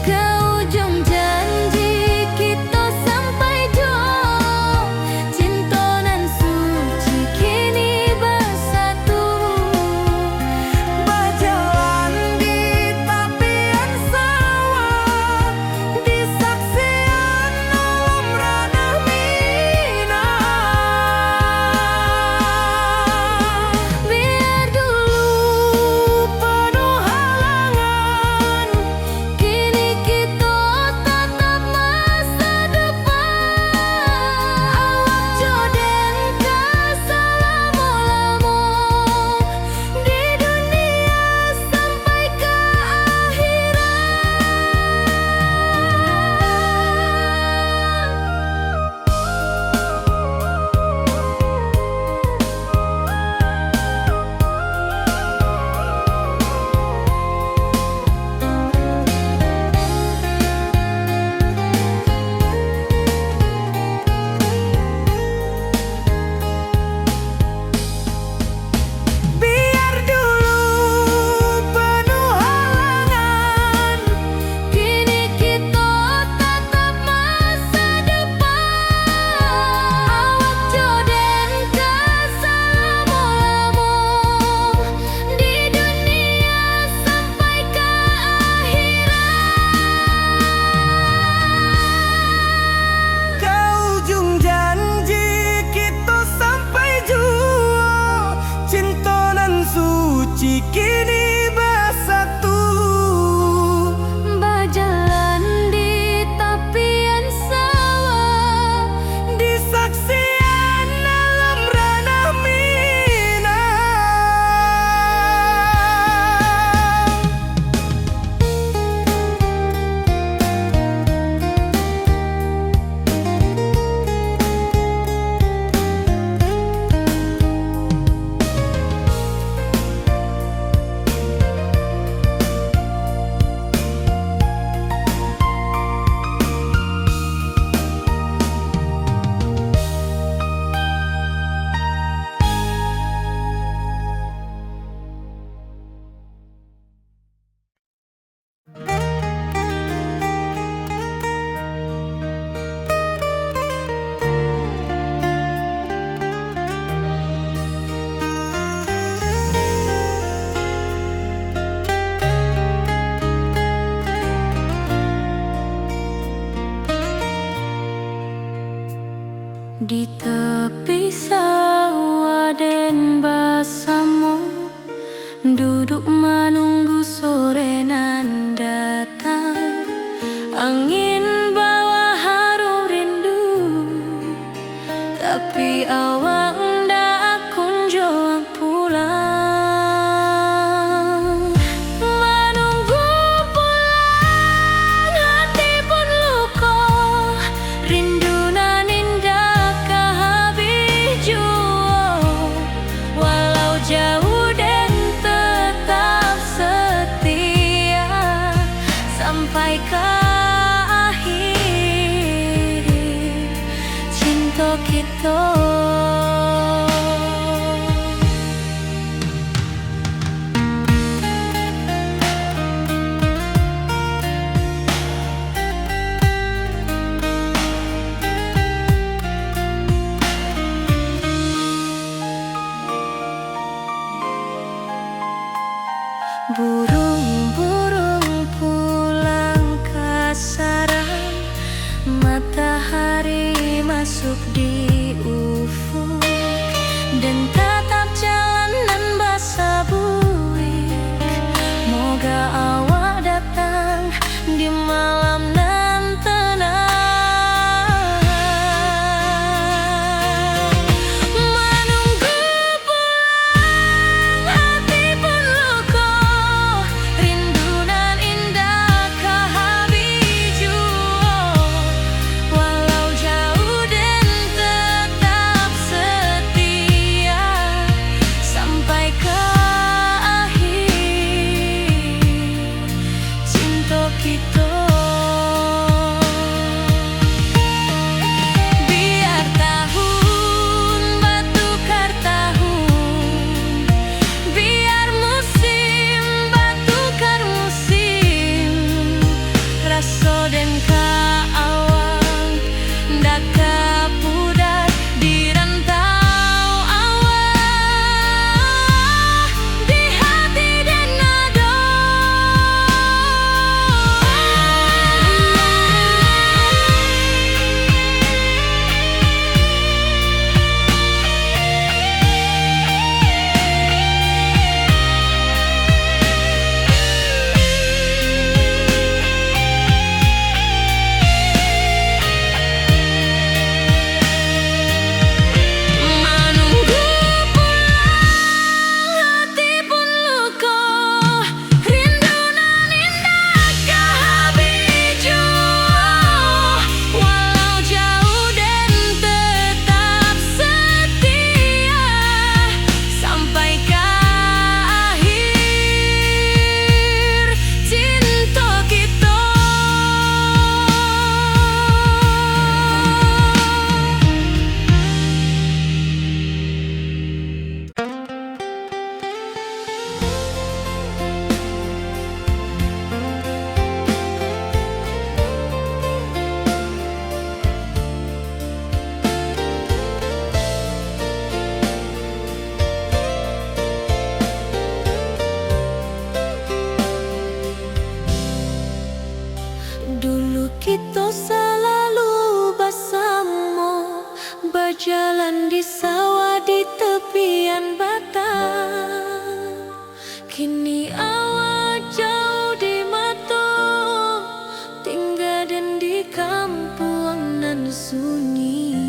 Ke ujung janji kita sampai jua, cinta nan suci kini bersatu.
berjalan di tepian sawah, di saksian kini bersatu.
Berjalan di tepian sawah,
Di saksian alam ranah Minang.
di tepi sawah den bersama, duduk menunggu sore nan datang. Angin bawa harum rindu, tapi awak ndak kunjung pulang. Menunggu pulang hati pun luka, rindu nan indah kehabis jua. Walau jauh dan tetap setia sampai ke akhir cinta kita. Burung-burung pulang ke sarang, matahari masuk di ufuk, dan tatap jalanan basah buik. Moga awak datang di malam nan tenang. Menunggu pulang hati pun luka, Kini awak jauh di mata, tinggal dan di kampung nan sunyi.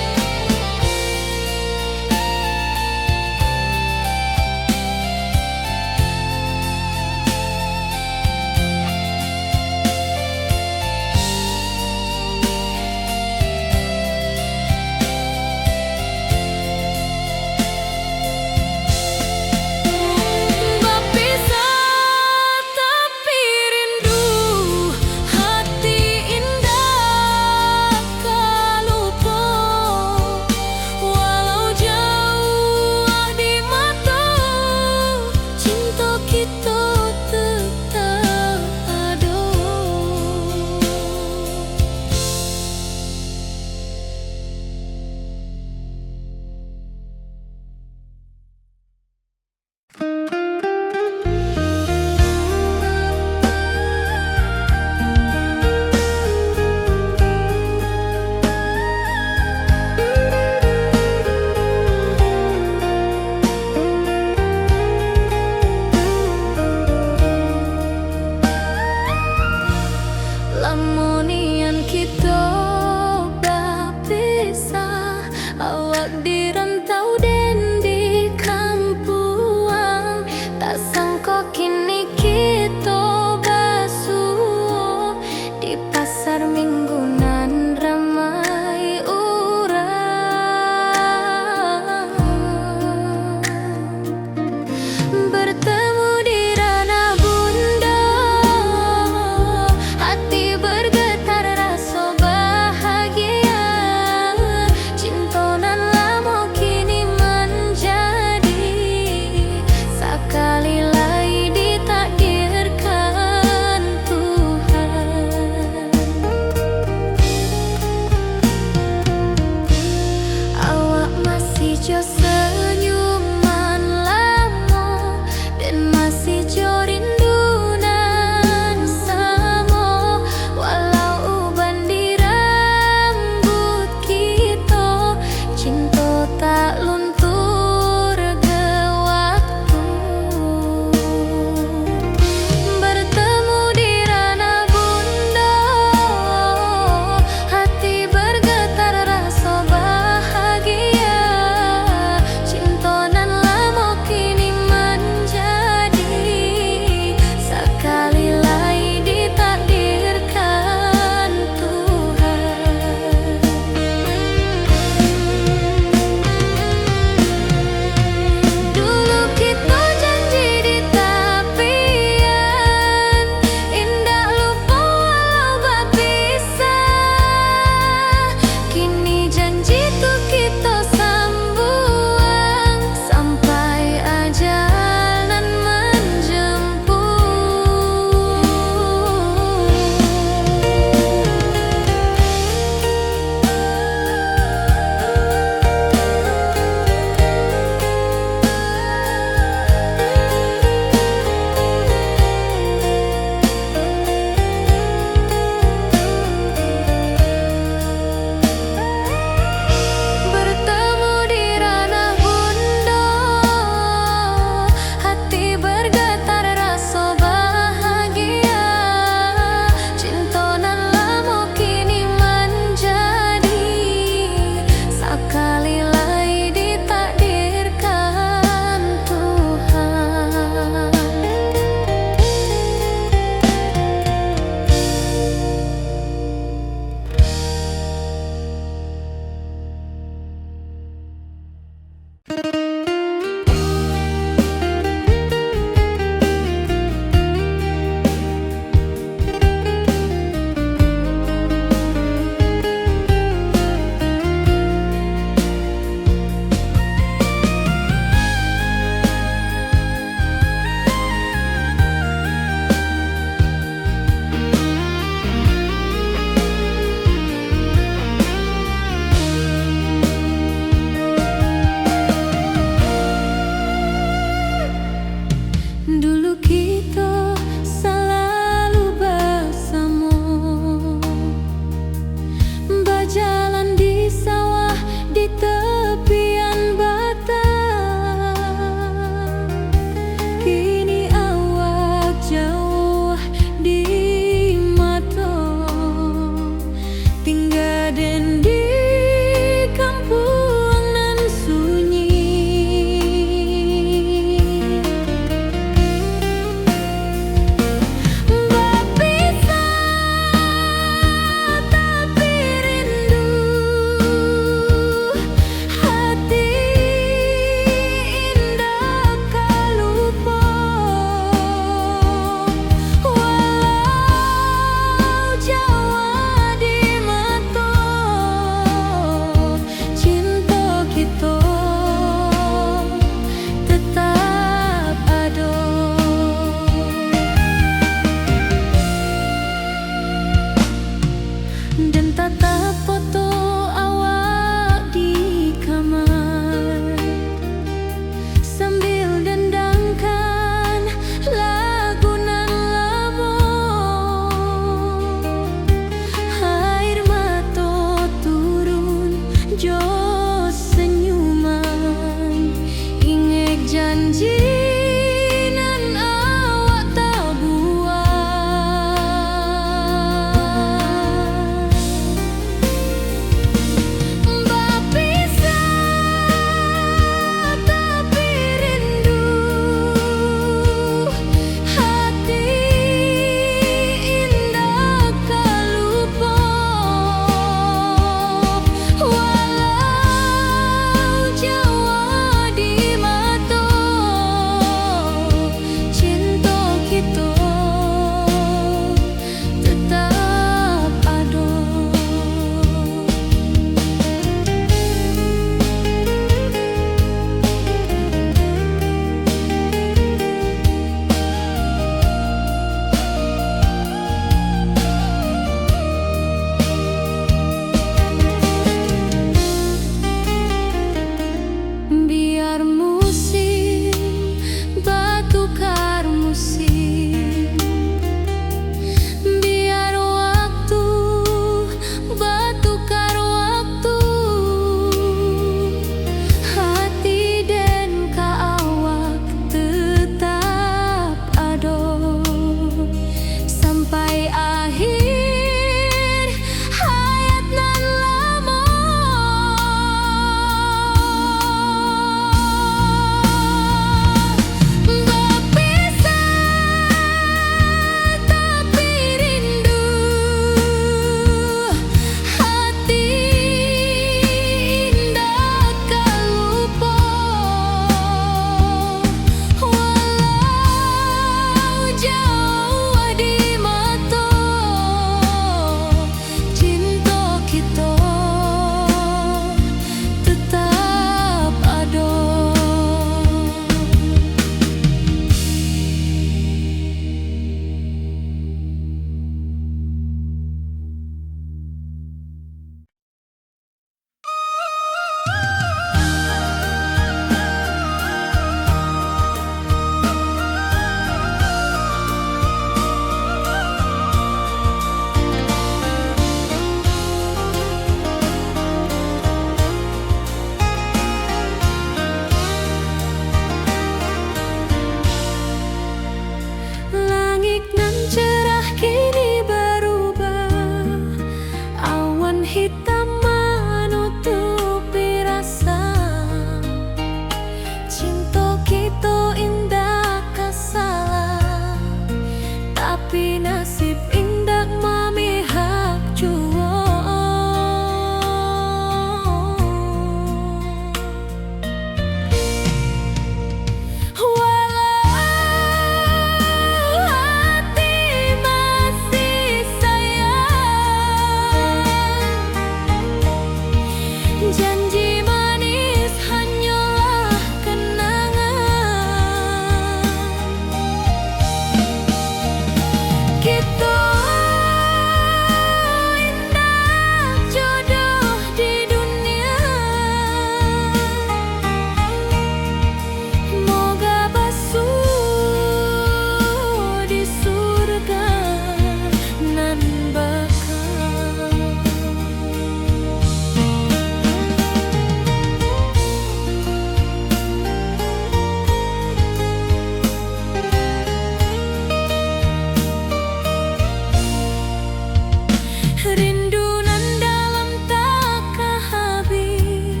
Rindu nan dalam tak habis,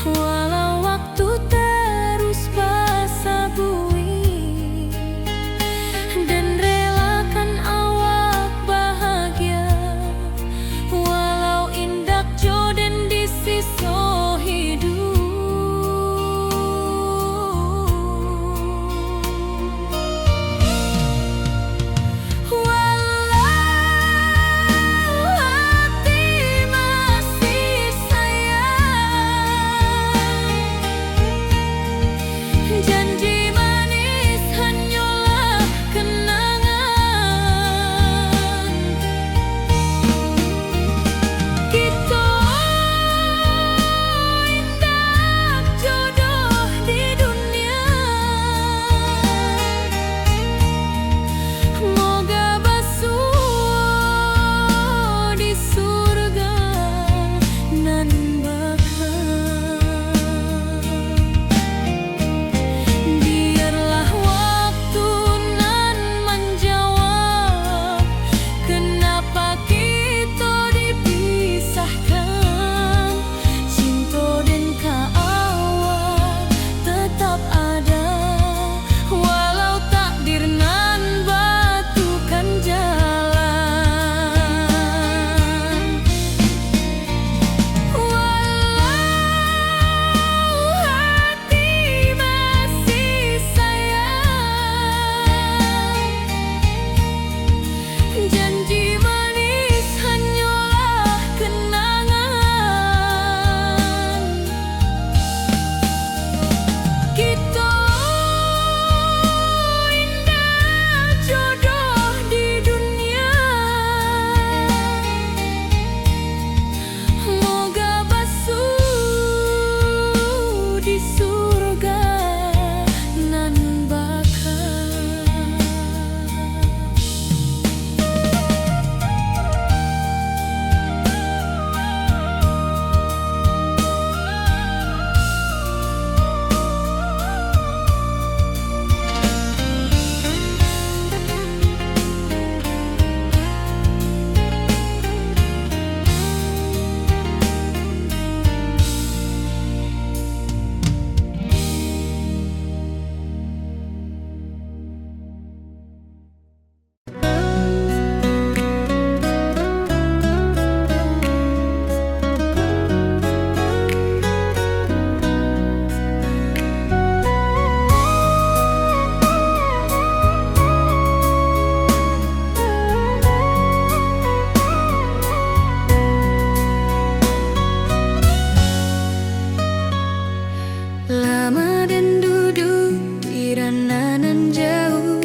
walau waktu terus basa bui, dan relakan awak bahagia, walau indak jodoh di siso hidup. Janji manis hanyalah kenangan. Kita indah jodoh di dunia, moga basuh di surga nan bakal. Biarlah waktu nan menjawab kenapa kita dipisahkan. Cinta dan kaawak tetap ada, walau takdir nan batukan jalan. Walau hati masih sayang, janji manis hanyalah kenangan. Kita indah jodoh di dunia, moga basuh di surga nan bakal. Lama dan duduk di ranah nan jauh,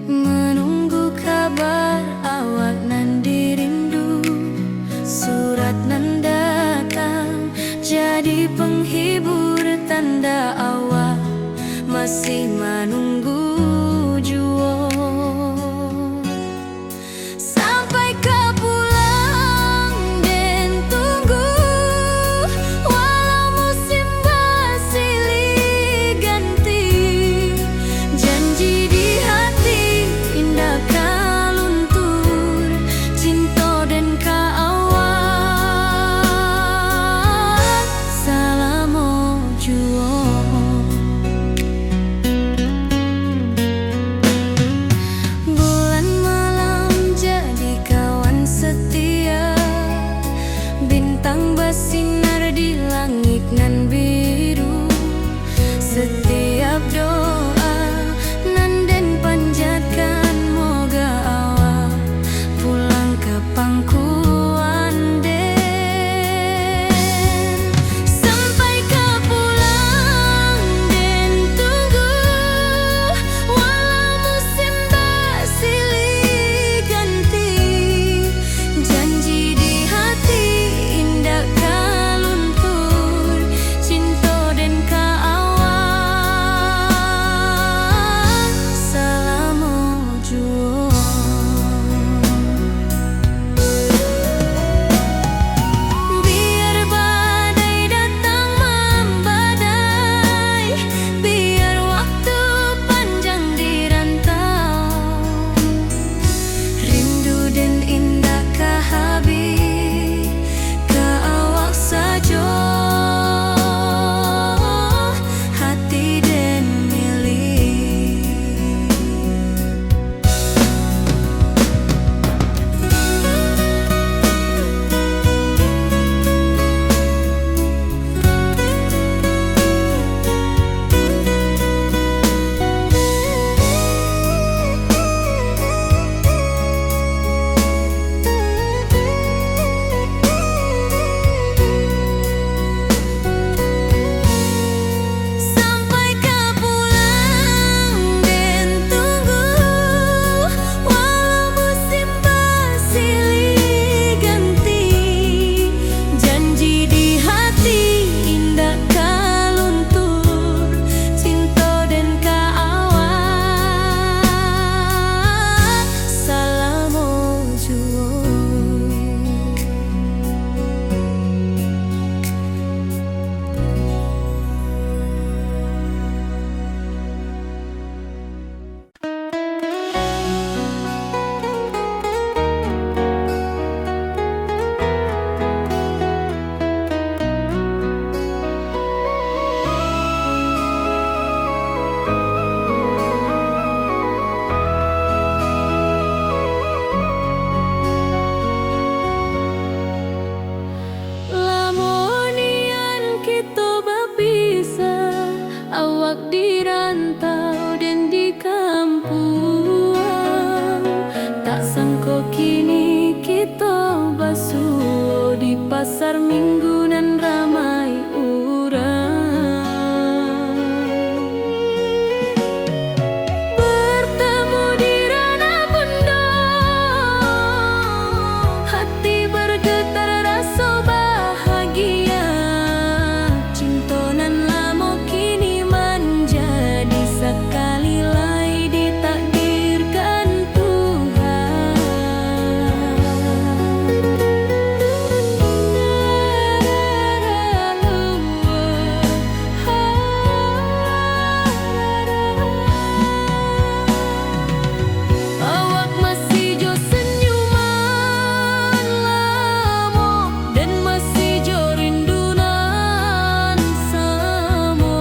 menunggu kabar awak nan dirindu. Surat nan datang jadi penghibur, tanda awak masih menunggu jua. Sampai kau pulang dan tunggu, walau musim bersilih ganti. Janji di hati indah kaluntur, cinta dan kaawak salam jua. pasar minggu nan ramai urang. Bertemu di ranah bunda, hati bergetar rasa bahagia. Cinta nan lama kini menjadi sekali lai ditakdirkan Tuhan. Awak masih jo senyuman lamo dan masih jo rindunan samo.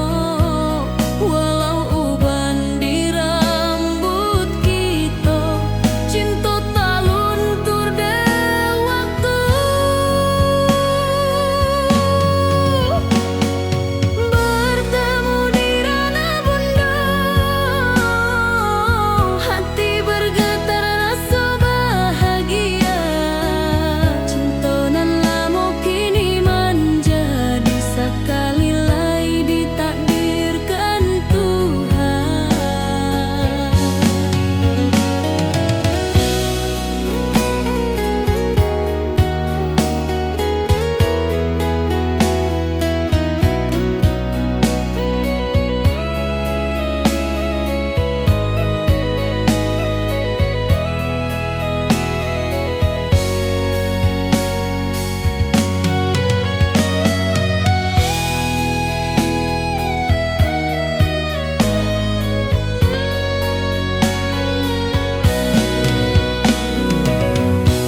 Walau uban di rambut kita, cinta tak luntur de waktu. Bertemu di ranah bunda, hati bergetar rasa bahagia. Cinta nan lama kini menjadi sekali lai ditakdirkan Tuhan.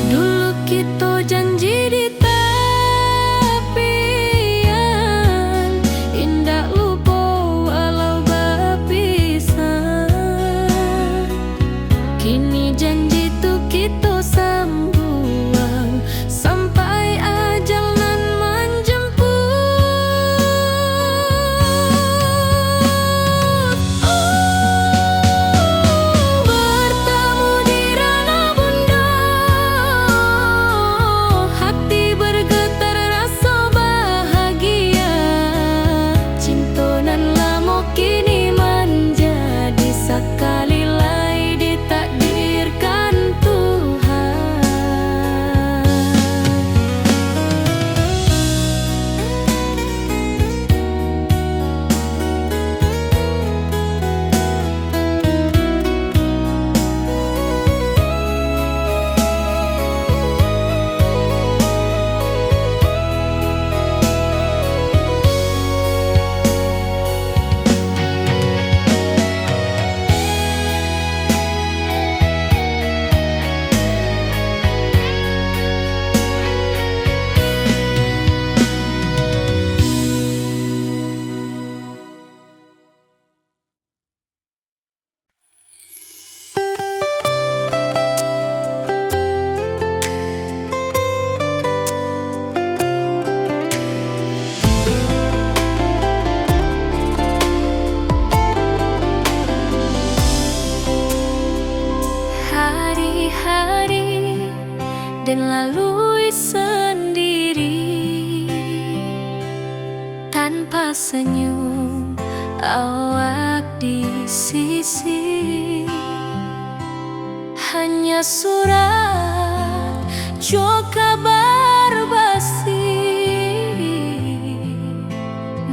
Dulu kita janji di tepian, indah lupa walau berpisah. Kini janji tu kita sambung sampai ajal nan menjemput. Bertemu di ranah bunda, hati bergetar rasa bahagia. Cinta nan lama kini menjadi sekali lai ditakdirkan Tuhan. Hari-hari dan lalui sendiri tanpa senyum awak di sisi. Hanya surat jo kabar basi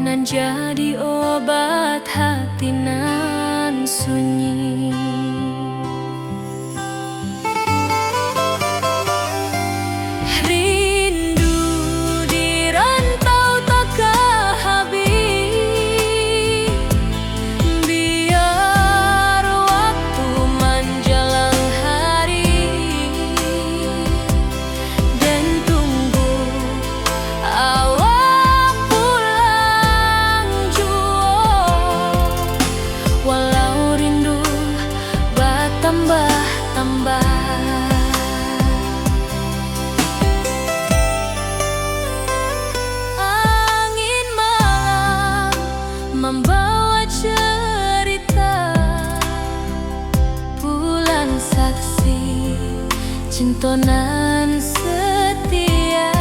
nan jadi obat hati nan sunyi. Rindu di rantau tak habis, biar waktu menjelang hari dan tunggu awak pulang jua. Walau rindu bertambah-tambah, angin malam membawa cerita, bulan saksi cinta nan setia.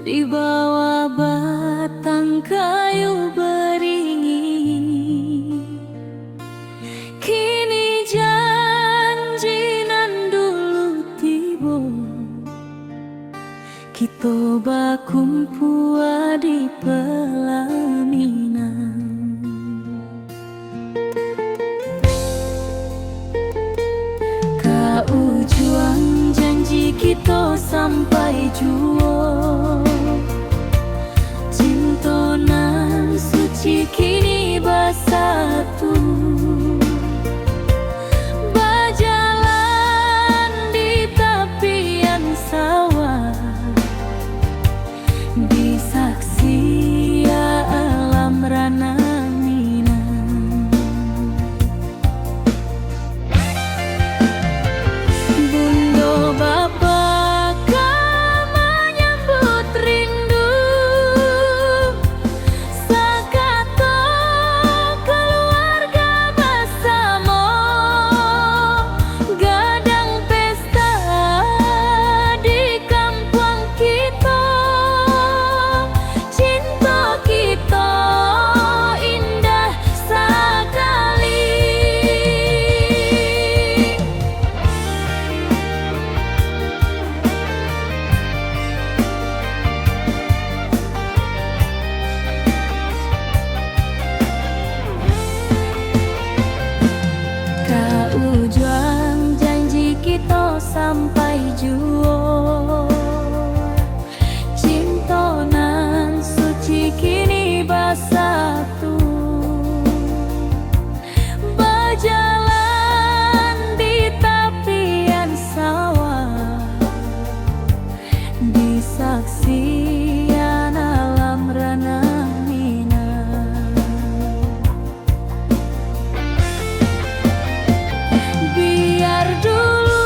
di bawah batang kayu beringin. Kini janji nan dulu tiba, kita bakumpul di pelaminan. Ujung janji kita sampai jua, cinta nan suci kini bersatu, berjalan di tepian sawah, di saksi alam rana. Ujung janji kita sampai jua, cinta nan suci kini bersatu, berjalan di tepian sawah, di saksian alam rana. Biar dulu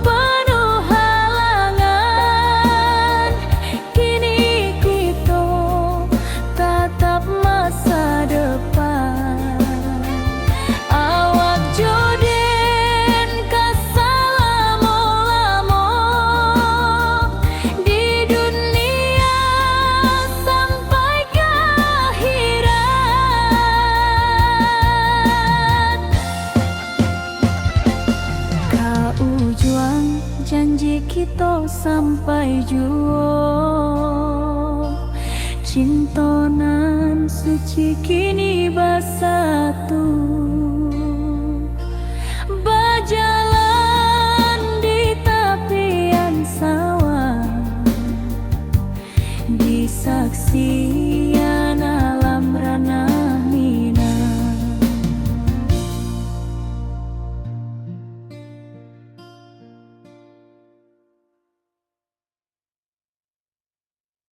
penuh halangan, kini kita tatap masa depan. Awak joden kesalamo-lamo di dunia sampai ke akhirat. Ujung janji kita sampai jua, cinta nan suci kini bersatu.